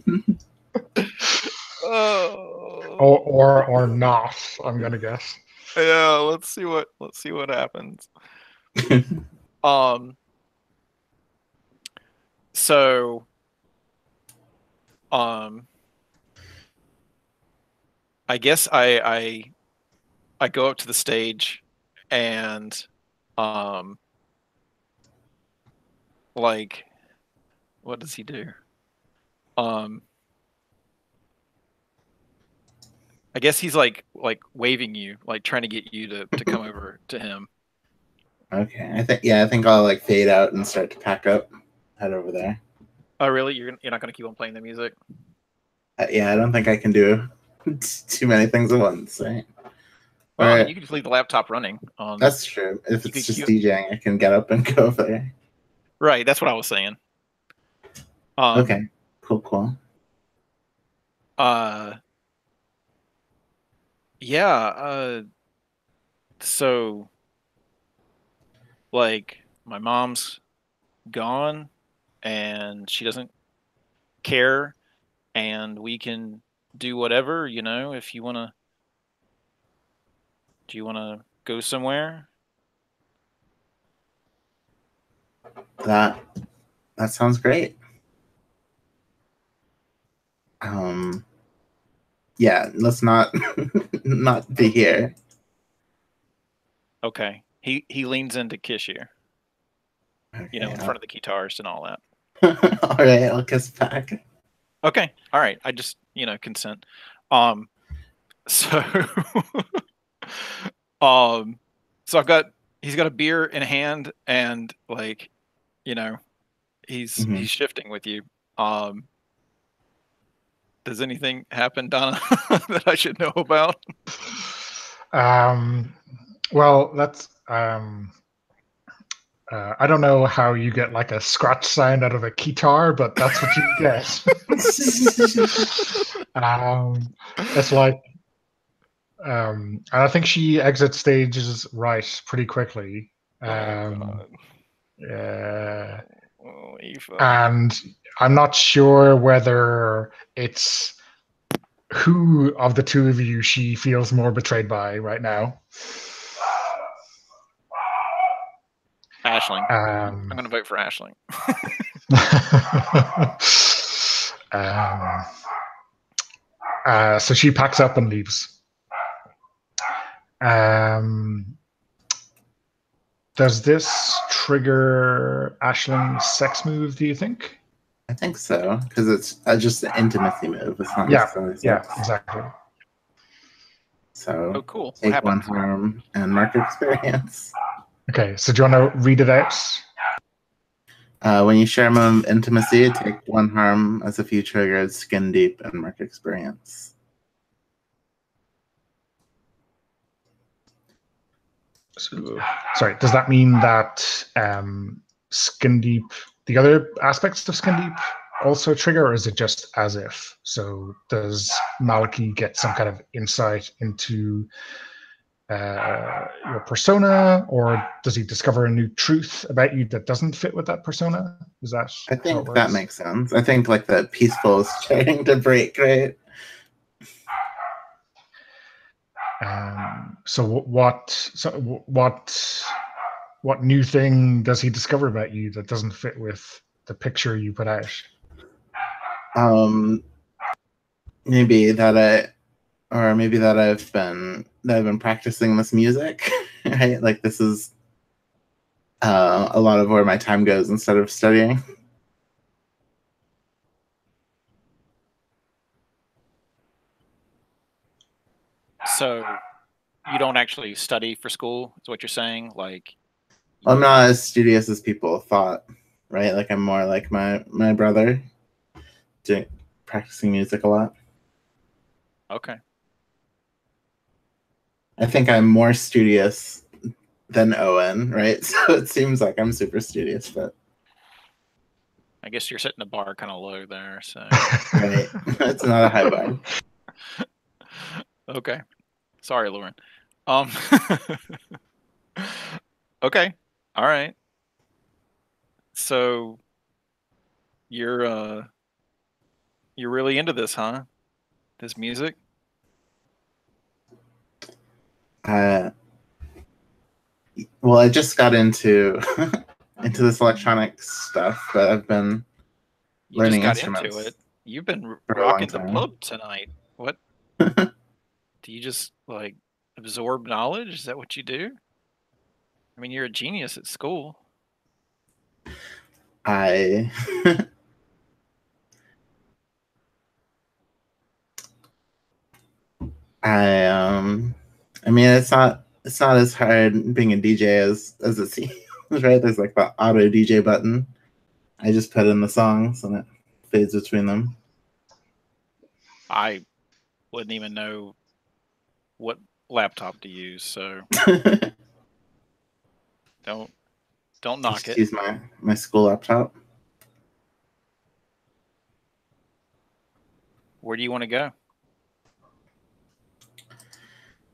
Oh. Or not, I'm gonna guess. Yeah, let's see what happens. So I guess I go up to the stage and like, what does he do? I guess he's like waving you, like trying to get you to come over to him. Okay. I think I'll like fade out and start to pack up, head over there. Oh really? You're not gonna keep on playing the music? Yeah, I don't think I can do too many things at once, right? Well, I mean, Right. you can just leave the laptop running. That's true. If it's just you- DJing, I can get up and go over there. Right, that's what I was saying. Okay. Cool. Yeah, so like my mom's gone and she doesn't care, and we can do whatever, if you want to go somewhere? That sounds great. Yeah, let's not be here. Okay. He leans in to kiss you, Okay, in front of the guitarist and all that. all right, I'll kiss back. Okay. All right. I just, consent. So so he's got a beer in hand, and like, he's shifting with you. Does anything happen, Donna, that I should know about? Well, that's I don't know how you get like a scratch sound out of a guitar, but that's what you get. It's like, and I think she exits stages right pretty quickly. God. Yeah, Oh, Aoife. and I'm not sure whether it's who of the two of you she feels more betrayed by right now. Aisling. I'm going to vote for Aisling. So she packs up and leaves. Does this trigger Aisling's sex move, do you think? I think so, because it's just an intimacy move. It's not necessarily sex. Yeah, exactly. So cool. Take one harm and mark experience. Okay, so do you want to read it out? When you share a moment of intimacy, take one harm as if you triggered skin deep and mark experience. So, sorry, does that mean that skin deep, the other aspects of skin deep also trigger, or is it just as if? So does Maliki get some kind of insight into your persona, or does he discover a new truth about you that doesn't fit with that persona? Is that? I think that makes sense. I think like the peaceful is starting to break, right? So what new thing does he discover about you that doesn't fit with the picture you put out? Maybe that I've been practicing this music, right? Like this is a lot of where my time goes instead of studying. So you don't actually study for school, is what you're saying? Like, I'm not as studious as people thought, right? Like I'm more like my brother, practicing music a lot. Okay. I think I'm more studious than Owen, right? So it seems like I'm super studious, but I guess you're setting the bar kind of low there, so. right, it's not a high bar. Okay. Sorry, Lauren. Okay. All right. So you're really into this, huh? This music? Well, I just got into into this electronic stuff, but I've been You just learning got instruments into it. You've been for a long rocking the time. pub tonight. What? Do you just like absorb knowledge? Is that what you do? I mean, you're a genius at school. I I mean it's not as hard being a DJ as it seems, right? There's like the auto DJ button. I just put in the songs and it fades between them. I wouldn't even know what laptop to use, so don't knock Just it. use my school laptop. Where do you want to go?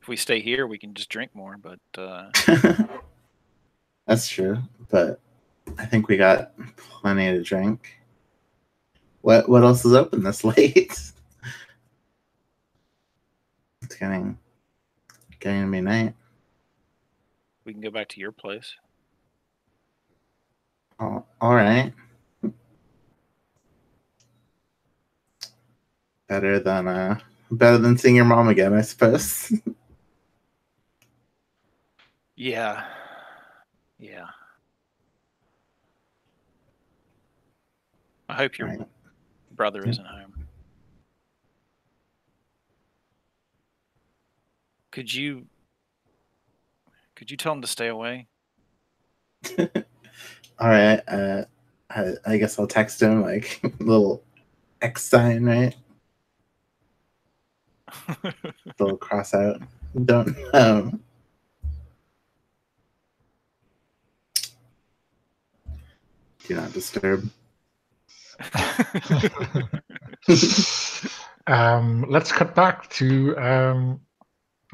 If we stay here, we can just drink more, but That's true, but I think we got plenty to drink. What else is open this late? It's getting to be night. we can go back to your place. Oh, all right. Better than seeing your mom again, I suppose. Yeah. I hope your Right. brother Yeah. isn't home. Could you tell him to stay away? All right. I guess I'll text him like little X sign, right? Little cross out. Don't do not disturb. Let's cut back to.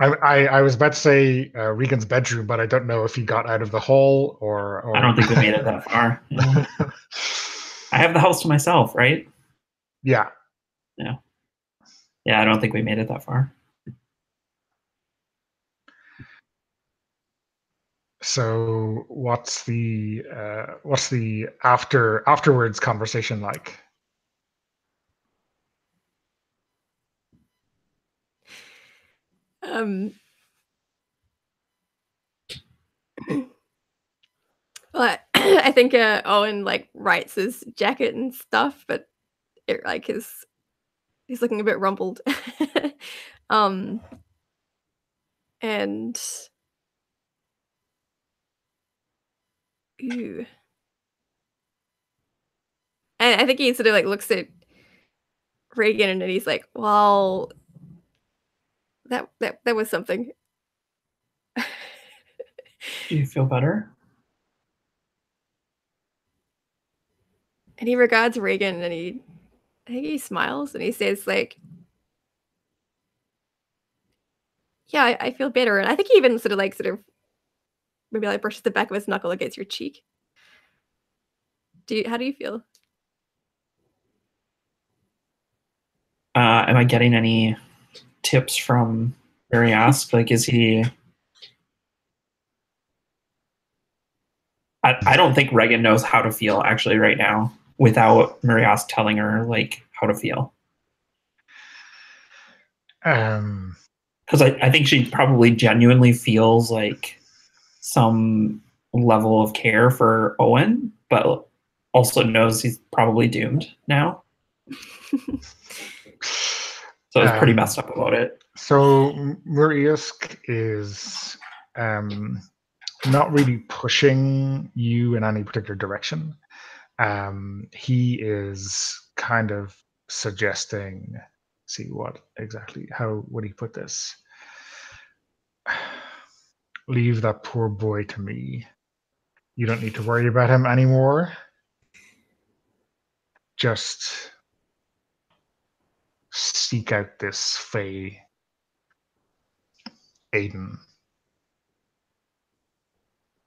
I was about to say Regan's bedroom, but I don't know if he got out of the hall or. I don't think we made it that far. Yeah. I have the house to myself, right? Yeah. Yeah, I don't think we made it that far. So what's the afterwards conversation like? Well, I think Owen like writes his jacket and stuff, but it like he's looking a bit rumpled. And ooh. And I think he sort of like looks at Reagan and then he's like, well, that was something. Do you feel better? And he regards Reagan and I think he smiles and he says like, yeah, I feel better. And I think he even sort of maybe like brushes the back of his knuckle against your cheek. How do you feel? Am I getting any tips from where he asked? Like, is he... I don't think Regan knows how to feel actually right now without Marias telling her like how to feel. Because I think she probably genuinely feels like some level of care for Owen, but also knows he's probably doomed now. So it's pretty messed up about it. So Muriusk is not really pushing you in any particular direction. He is kind of suggesting, see what exactly, how would he put this? Leave that poor boy to me. You don't need to worry about him anymore. Just seek out this Fey Aiden.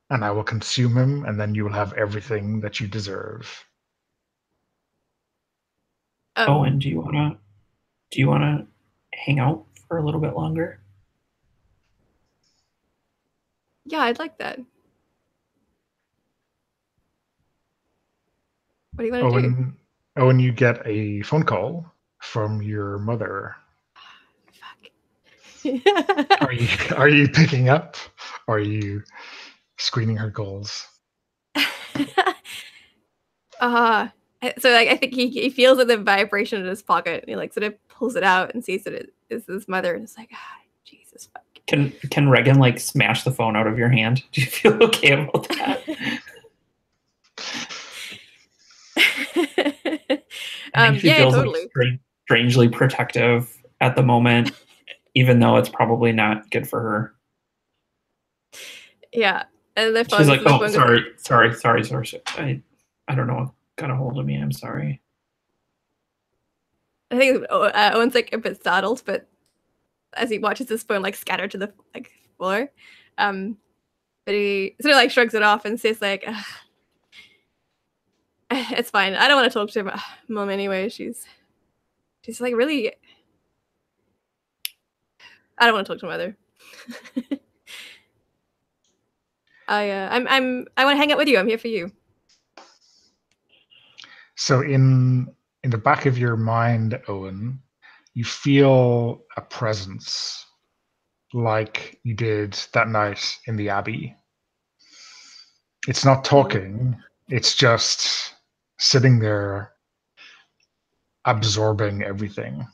And I will consume him, and then you will have everything that you deserve. Owen, do you wanna hang out for a little bit longer? Yeah, I'd like that. What do you want to do? Owen, you get a phone call from your mother. Fuck. Are you picking up? Or are you screening her calls? So like, I think he feels the vibration in his pocket, and he like sort of pulls it out and sees that it is his mother, and it's like, Jesus fuck. Can Regan like smash the phone out of your hand? Do you feel okay about that? She yeah, feels totally. like strangely protective at the moment, even though it's probably not good for her. Yeah, and the phone. She's like, "Oh, sorry. I don't know what got a hold of me. I'm sorry." I think Owen's like a bit startled, but as he watches his phone like scatter to the floor, but he sort of like shrugs it off and says like, "It's fine. I don't want to talk to Mom anyway. She's like really. I don't want to talk to Mother. I want to hang out with you. I'm here for you." So in the back of your mind, Owen, you feel a presence like you did that night in the Abbey. It's not talking, it's just sitting there absorbing everything.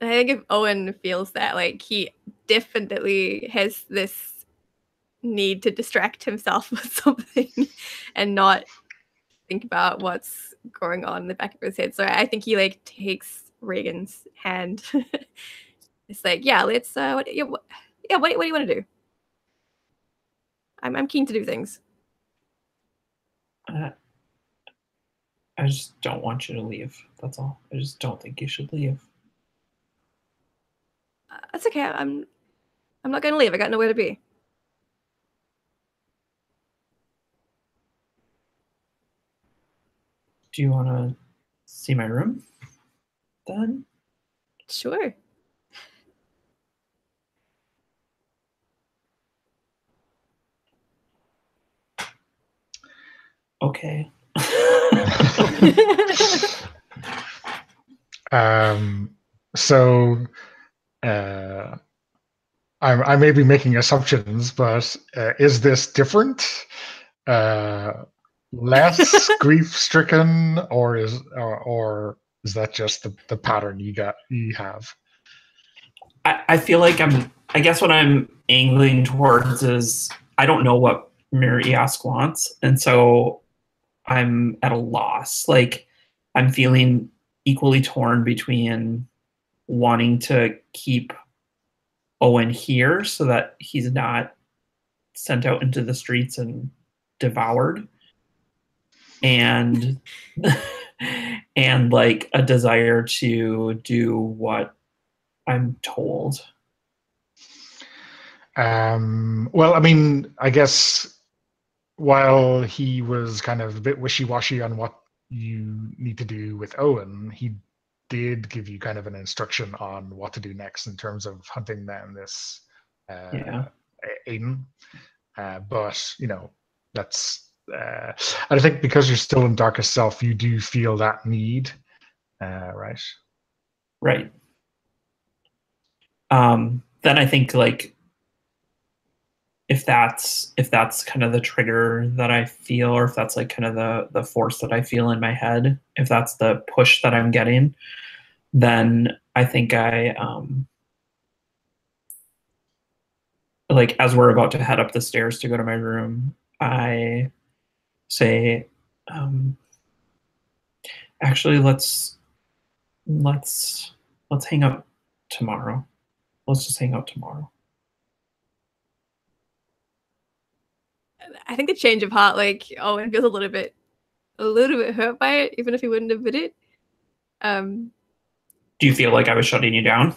I think if Owen feels that, like, he definitely has this need to distract himself with something and not think about what's going on in the back of his head. So I think he like takes Reagan's hand. It's like, yeah, let's what do you want to do? I'm keen to do things. I just don't want you to leave. That's all. I just don't think you should leave. That's okay. I'm not going to leave. I got nowhere to be. Do you want to see my room then? Sure. Okay. So I may be making assumptions, but is this different? Less grief-stricken, or is that just the pattern you have? I feel like I guess what I'm angling towards is I don't know what Miriask wants, and so I'm at a loss. Like, I'm feeling equally torn between wanting to keep Owen here so that he's not sent out into the streets and devoured, and and like a desire to do what I'm told. Well, I mean, I guess while he was kind of a bit wishy-washy on what you need to do with Owen, he did give you kind of an instruction on what to do next in terms of hunting down this Aiden. But, you know, that's... I think because you're still in Darkest Self, you do feel that need, right? Right. Then I think, like, if that's kind of the trigger that I feel, or if that's like kind of the force that I feel in my head, if that's the push that I'm getting, then I think like as we're about to head up the stairs to go to my room, I say, actually, let's hang out tomorrow. Let's just hang out tomorrow. I think the change of heart, like Owen feels a little bit hurt by it, even if he wouldn't admit it. Do you feel like I was shutting you down?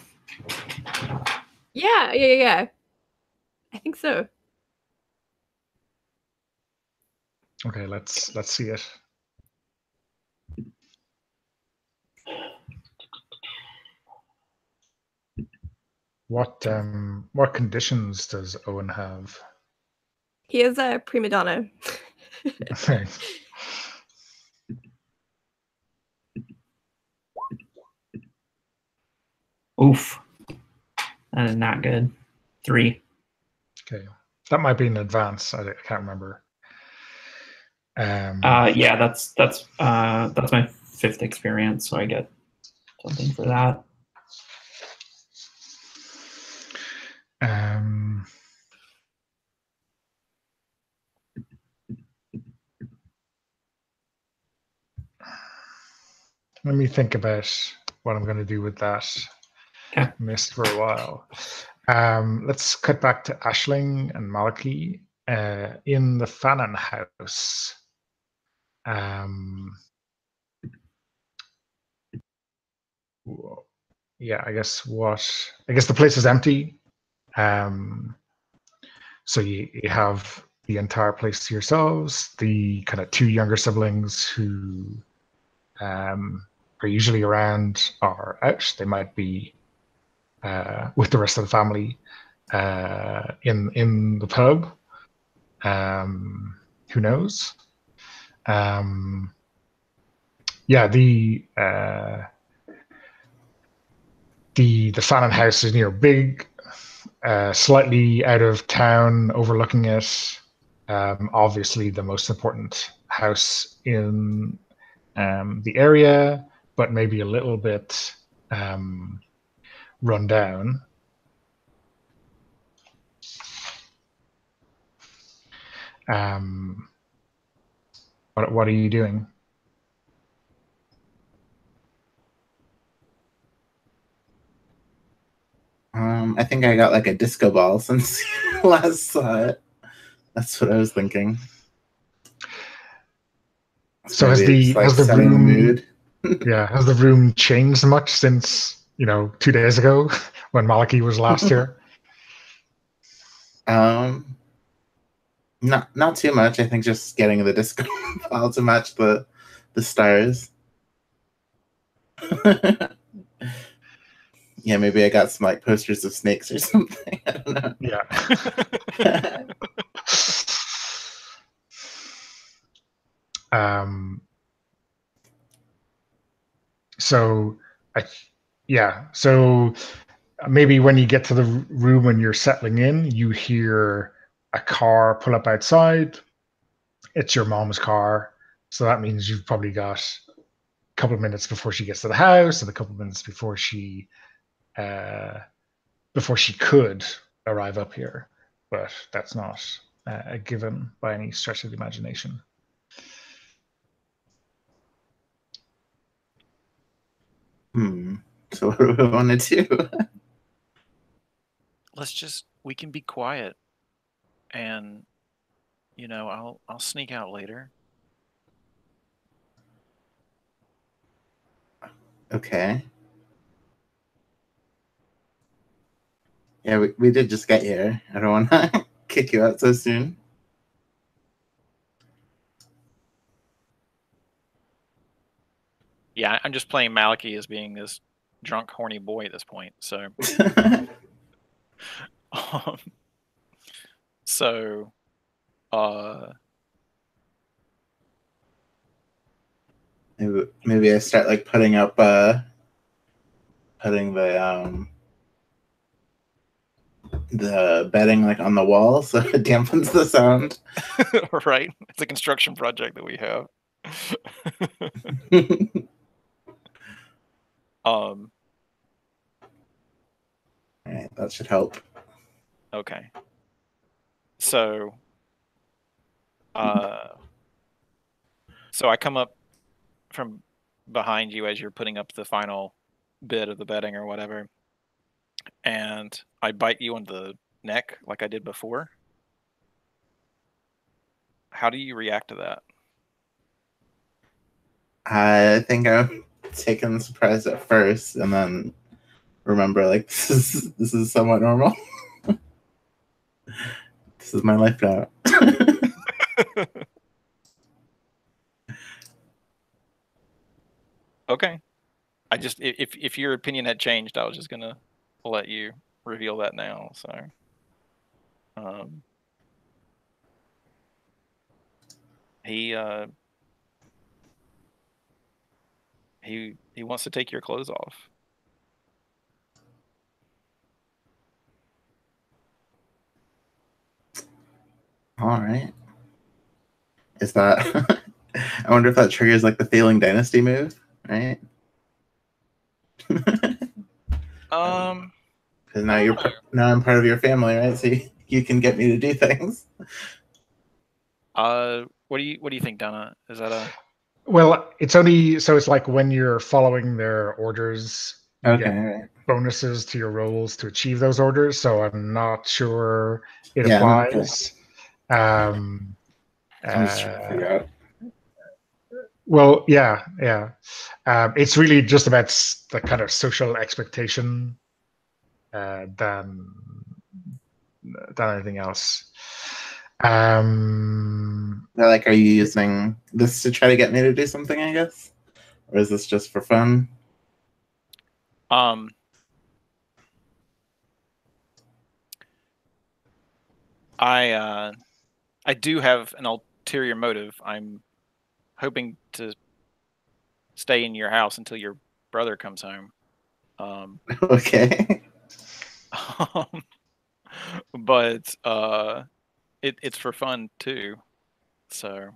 Yeah. I think so. Okay, let's see it. What conditions does Owen have? He is a prima donna. Okay. Oof. That is not good. 3. Okay. That might be in advance. I can't remember. Yeah, that's my 5th experience, so I get something for that. Let me think about what I'm going to do with that. Okay. Missed for a while. Let's cut back to Aisling and Maliki in the Fannin house. Yeah, I guess the place is empty. So you have the entire place to yourselves. The kind of 2 younger siblings who are usually around are out. They might be with the rest of the family in the pub. Who knows? Yeah, the Fannin house is big, slightly out of town, overlooking it. Obviously, the most important house in the area, but maybe a little bit run down. What are you doing? I think I got like a disco ball since last saw it. That's what I was thinking. So has the setting room, the mood? Yeah, has the room changed much since 2 days ago when Maliki was last here? Not too much. I think just getting the disco ball to match the stars. Yeah, maybe I got some like posters of snakes or something. I don't know. Yeah. So maybe when you get to the room and you're settling in, you hear a car pull up outside. It's your mom's car, so that means you've probably got a couple of minutes before she gets to the house, and a couple of minutes before she could arrive up here. But that's not a given by any stretch of the imagination. So what do we want to do? We can be quiet, and I'll sneak out later. Okay. Yeah, we did just get here. I don't want to kick you out so soon. Yeah, I'm just playing Maliki as being this drunk, horny boy at this point. So, maybe I start like putting the bedding like on the wall so it dampens the sound. Right, it's a construction project that we have. All right, that should help. Okay. So, so I come up from behind you as you're putting up the final bit of the bedding or whatever, and I bite you on the neck like I did before. How do you react to that? I think I'm taken surprised at first, and then remember, like, this is somewhat normal. This is my life now. Okay. I just if your opinion had changed, I was just gonna let you reveal that now. So, he wants to take your clothes off. All right. Is that? I wonder if that triggers like the failing dynasty move, right? Because now I'm part of your family, right? So you can get me to do things. What do you think, Donna? Is that a? Well, it's only so it's like when you're following their orders, you Okay, get right. bonuses to your rolls to achieve those orders. So I'm not sure it Yeah, no, applies. I'm just trying to figure out. Well, yeah. It's really just about the kind of social expectation than anything else. Like, are you using this to try to get me to do something, I guess? Or is this just for fun? I do have an ulterior motive. I'm hoping to stay in your house until your brother comes home. Okay. But it's for fun too. So.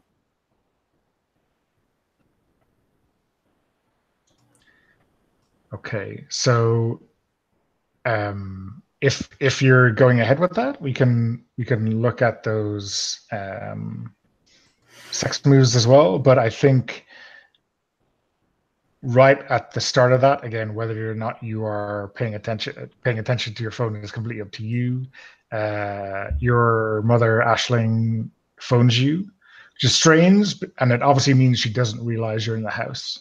Okay, so if you're going ahead with that, we can look at those sex moves as well. But I think right at the start of that, again, whether or not you are paying attention to your phone is completely up to you. Your mother, Aisling, phones you, which is strange, and it obviously means she doesn't realize you're in the house.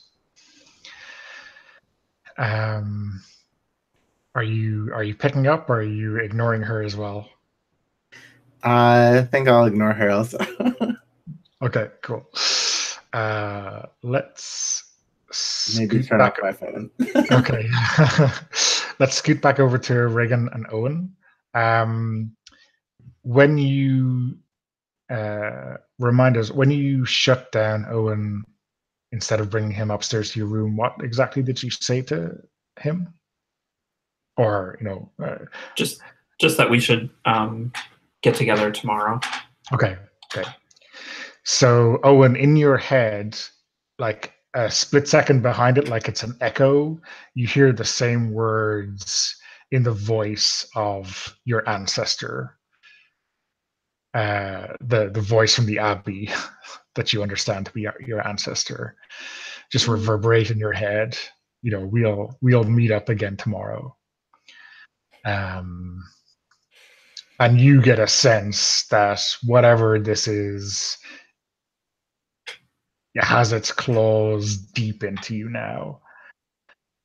Are you picking up, or are you ignoring her as well? I think I'll ignore her also. Okay, cool. Let's maybe turn off my phone. Okay. Let's scoot back over to Reagan and Owen. When you remind us, when you shut down Owen instead of bringing him upstairs to your room, what exactly did you say to him? Or just that we should get together tomorrow. Okay. So Owen, in your head, like a split second behind it, like it's an echo, you hear the same words in the voice of your ancestor, the voice from the Abbey that you understand to be your ancestor, just reverberate in your head. We'll meet up again tomorrow. And you get a sense that whatever this is, it has its claws deep into you now.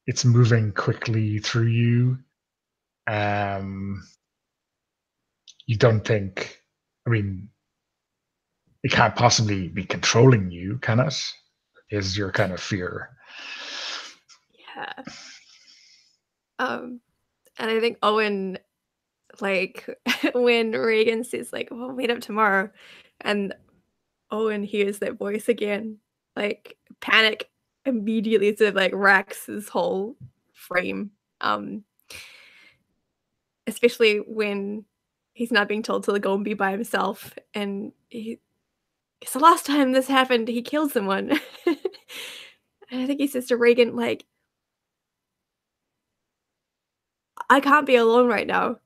It's moving quickly through you. You don't think, it can't possibly be controlling you, can it? Is your kind of fear. Yeah. And I think Owen, like, when Reagan says, like, we'll meet up tomorrow, and Owen hears that voice again, like, panic immediately sort of, like, racks his whole frame. Especially when he's not being told to go and be by himself, and it's the last time this happened, he killed someone. And I think he says to Reagan, like, I can't be alone right now.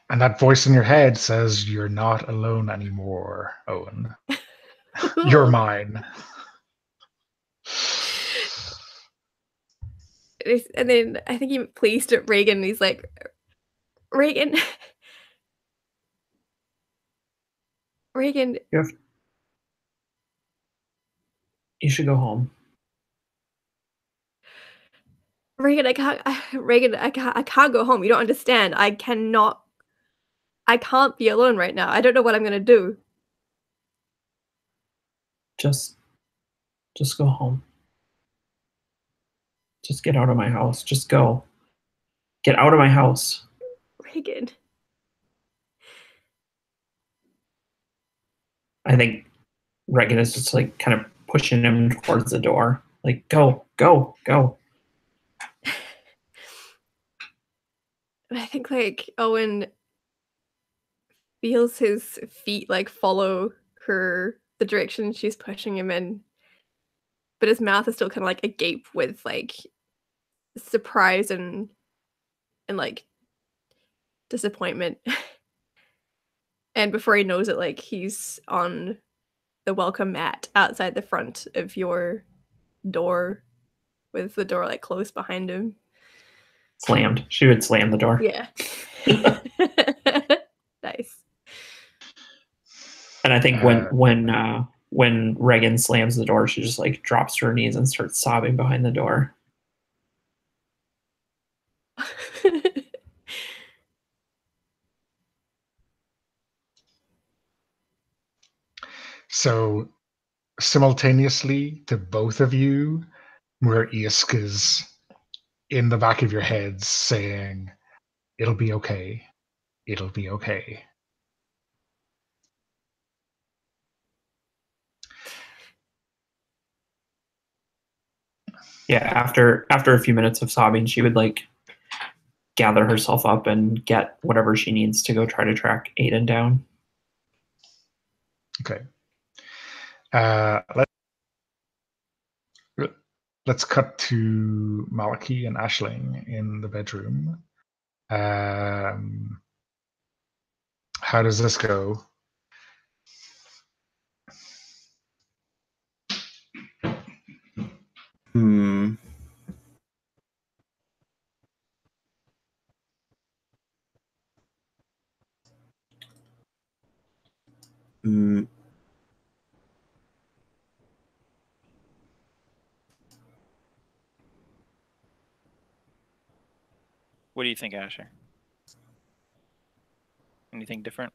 And that voice in your head says you're not alone anymore, Owen. You're mine. And then I think he pleased at Reagan, and he's like, Reagan, Reagan. You should go home. Reagan, I can't go home. You don't understand. I can't be alone right now. I don't know what I'm gonna do. Just go home. Just get out of my house. Just go. Get out of my house. Reagan. I think Reagan is just like kind of pushing him towards the door. Like, go. I think like Owen feels his feet like follow the direction she's pushing him in, but his mouth is still kind of like agape with like surprise and like disappointment. And before he knows it, like he's on the welcome mat outside the front of your door, with the door like closed behind him. Slammed. She would slam the door. Yeah. Nice. And I think when Reagan slams the door, she just like drops to her knees and starts sobbing behind the door. So simultaneously to both of you, Isk is in the back of your heads saying, it'll be okay. It'll be okay. Yeah, after a few minutes of sobbing, she would like gather herself up and get whatever she needs to go try to track Aiden down. Okay. Let's cut to Malachi and Aisling in the bedroom. How does this go? What do you think, Asher? Anything different?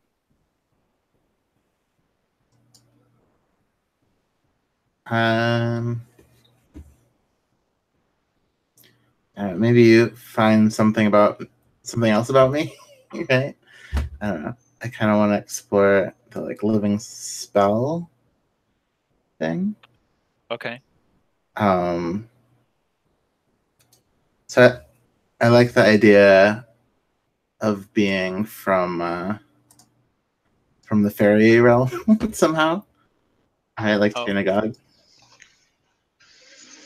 Maybe you find something else about me, right? I don't know. I kind of want to explore the like living spell thing. Okay. So I like the idea of being from the fairy realm somehow. I like to be a god.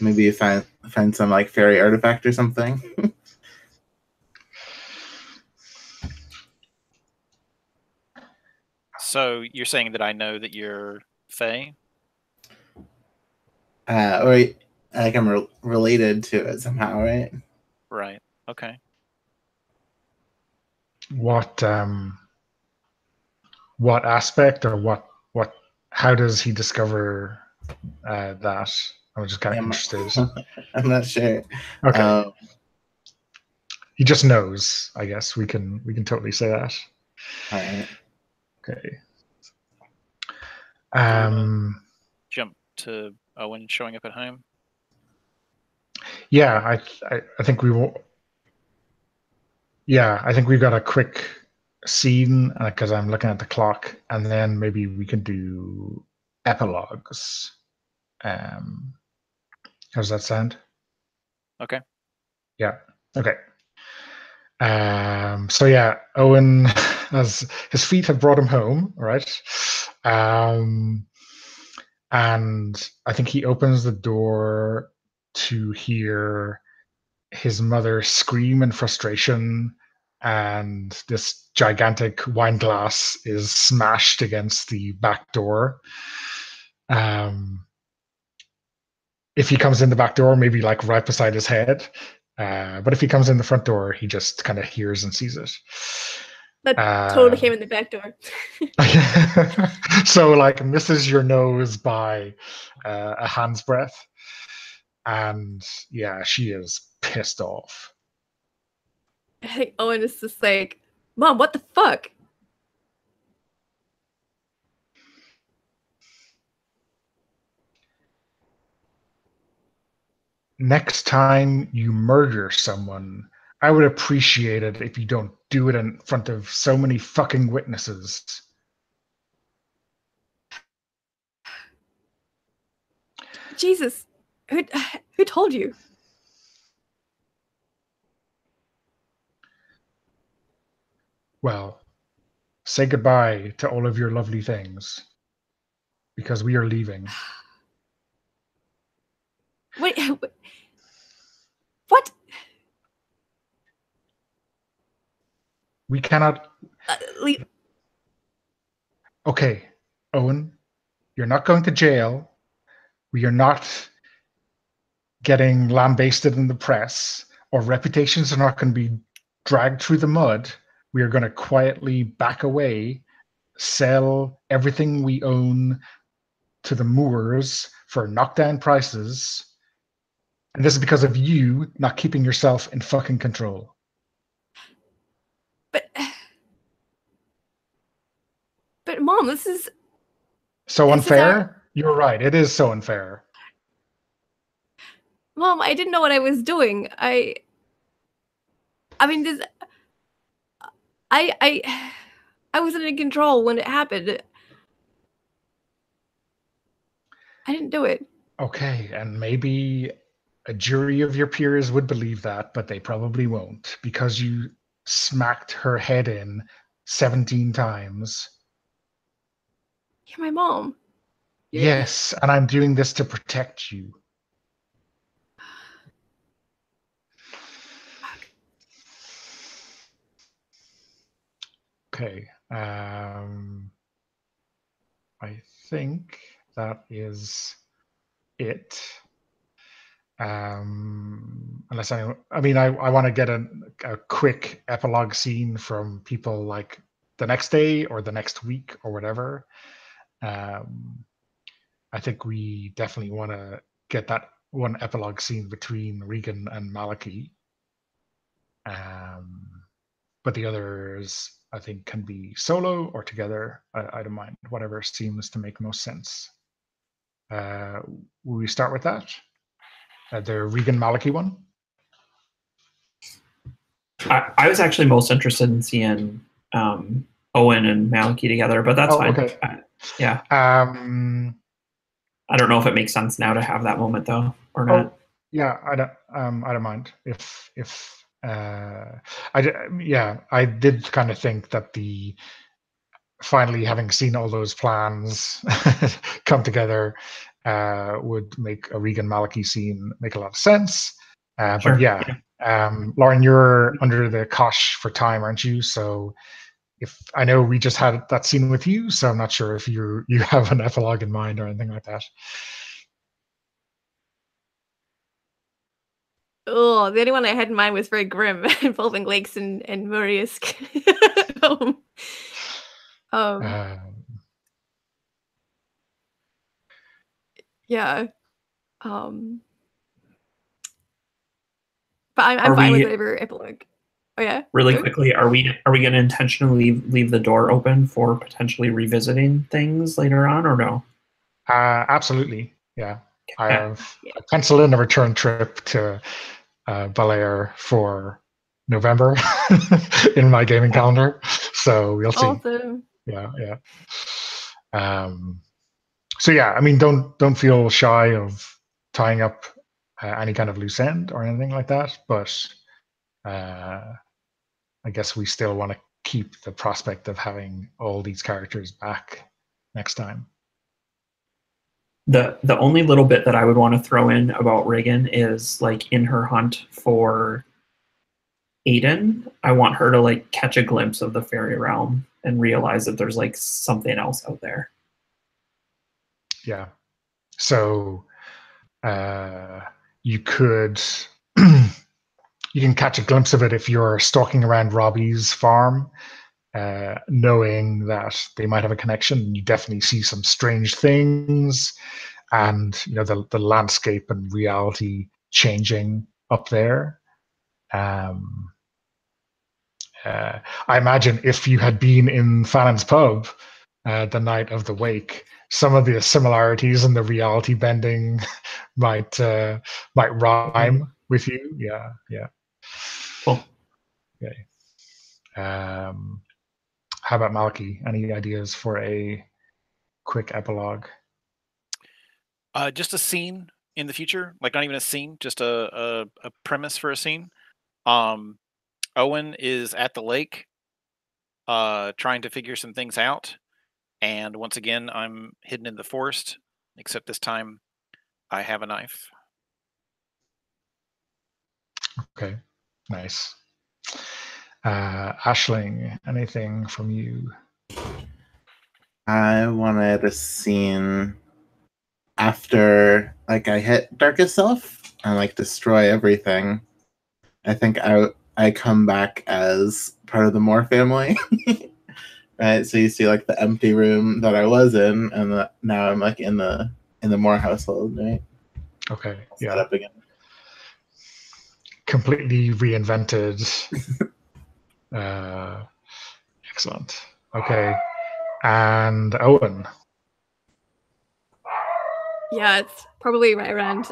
Maybe you find some like fairy artifact or something. So you're saying that I know that you're Fae? Or like I'm related to it somehow, right? Right. Okay. What aspect or what how does he discover that? I'm just kind of interested. I'm not sure. Okay. He just knows, I guess. We can totally say that. All right. Okay. Jump to Owen showing up at home. Yeah, I think we will. Yeah, I think we've got a quick scene because I'm looking at the clock, and then maybe we can do epilogues. How does that sound? Okay. Yeah. Okay. So yeah, Owen, as his feet have brought him home, right? And I think he opens the door to hear his mother scream in frustration, and this gigantic wine glass is smashed against the back door. If he comes in the back door, maybe like right beside his head. But if he comes in the front door, he just kind of hears and sees it. That totally came in the back door. So like misses your nose by a hand's breadth. And yeah, she is pissed off. I think Owen is just like, Mom, what the fuck? Next time you murder someone, I would appreciate it if you don't do it in front of so many fucking witnesses. Jesus, who told you? Well, say goodbye to all of your lovely things, because we are leaving. Wait, what? We cannot. Leave. Okay, Owen, you're not going to jail. We are not getting lambasted in the press. Our reputations are not going to be dragged through the mud. We are going to quietly back away, sell everything we own to the Moors for knockdown prices. And this is because of you not keeping yourself in fucking control. But Mom, this is so unfair? You're right. It is so unfair. Mom, I didn't know what I was doing. I mean, this. I wasn't in control when it happened. I didn't do it. Okay, and maybe a jury of your peers would believe that, but they probably won't, because you smacked her head in 17 times. You're my mom. Yes, and I'm doing this to protect you. Okay. I think that is it. Unless I want to get a quick epilogue scene from people like the next day or the next week or whatever. I think we definitely want to get that one epilogue scene between Regan and Malachi. But the others, I think, can be solo or together. I don't mind. Whatever seems to make most sense. Will we start with that? The Regan Malachi one? I was actually most interested in seeing Owen and Malachi together, but that's fine. Okay. Yeah. I don't know if it makes sense now to have that moment though, or not. Yeah, I don't mind if I did kind of think that the finally having seen all those plans come together would make a Regan Malachi scene make a lot of sense. Sure. But yeah. Lauren, you're under the cosh for time, aren't you? So if I know we just had that scene with you, so I'm not sure if you have an epilogue in mind or anything like that. Oh, the only one I had in mind was very grim, involving lakes and Murisk. Yeah. But I'm fine with whatever epilogue. Oh yeah. Really quickly, are we going to intentionally leave the door open for potentially revisiting things later on, or no? Absolutely. Yeah. I penciled in a return trip to Ballhir for November in my gaming calendar, so we'll see. Awesome. Yeah. So yeah, I mean, don't feel shy of tying up any kind of loose end or anything like that, but I guess we still want to keep the prospect of having all these characters back next time. The only little bit that I would want to throw in about Reagan is like in her hunt for Aiden, I want her to like catch a glimpse of the fairy realm and realize that there's like something else out there. Yeah. So you could you can catch a glimpse of it if you're stalking around Robbie's farm, knowing that they might have a connection. You definitely see some strange things, and you know the landscape and reality changing up there. I imagine if you had been in Fannon's pub the night of the wake, some of the similarities and the reality bending might rhyme with you. Yeah, yeah. Cool. Okay. How about Malky? Any ideas for a quick epilogue? Just a scene in the future, like not even a scene, just a premise for a scene. Owen is at the lake, trying to figure some things out, and once again, I'm hidden in the forest. Except this time, I have a knife. Okay, nice. Ashling, anything from you? I wanted a scene after like I hit Darkest Self and like destroy everything. I think I come back as part of the Moore family. Right? So you see like the empty room that I was in, and now I'm like in the Moore household, right? Okay, Set yeah. up again. Completely reinvented. Excellent. Okay. And Owen. Yeah, it's probably right around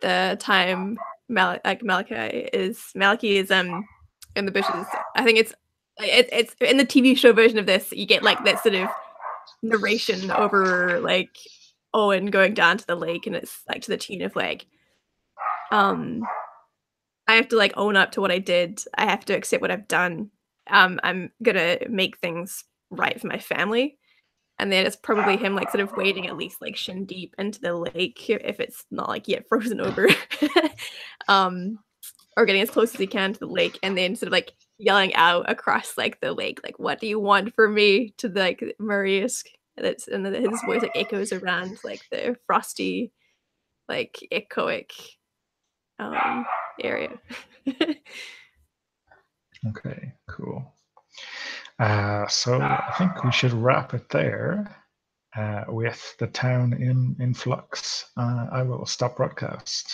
the time Malachi is in the bushes. I think it's in the TV show version of this. You get like that sort of narration over like Owen going down to the lake, and it's like to the tune of like, I have to like own up to what I did. I have to accept what I've done. I'm gonna make things right for my family. And then it's probably him like sort of wading at least like shin deep into the lake if it's not like yet frozen over. Or getting as close as he can to the lake, and then sort of like yelling out across like the lake, like, "What do you want from me?" to like Mariusk. And then his voice like echoes around like the frosty, like echoic area. Okay, cool. So I think we should wrap it there with the town in flux. I will stop broadcast.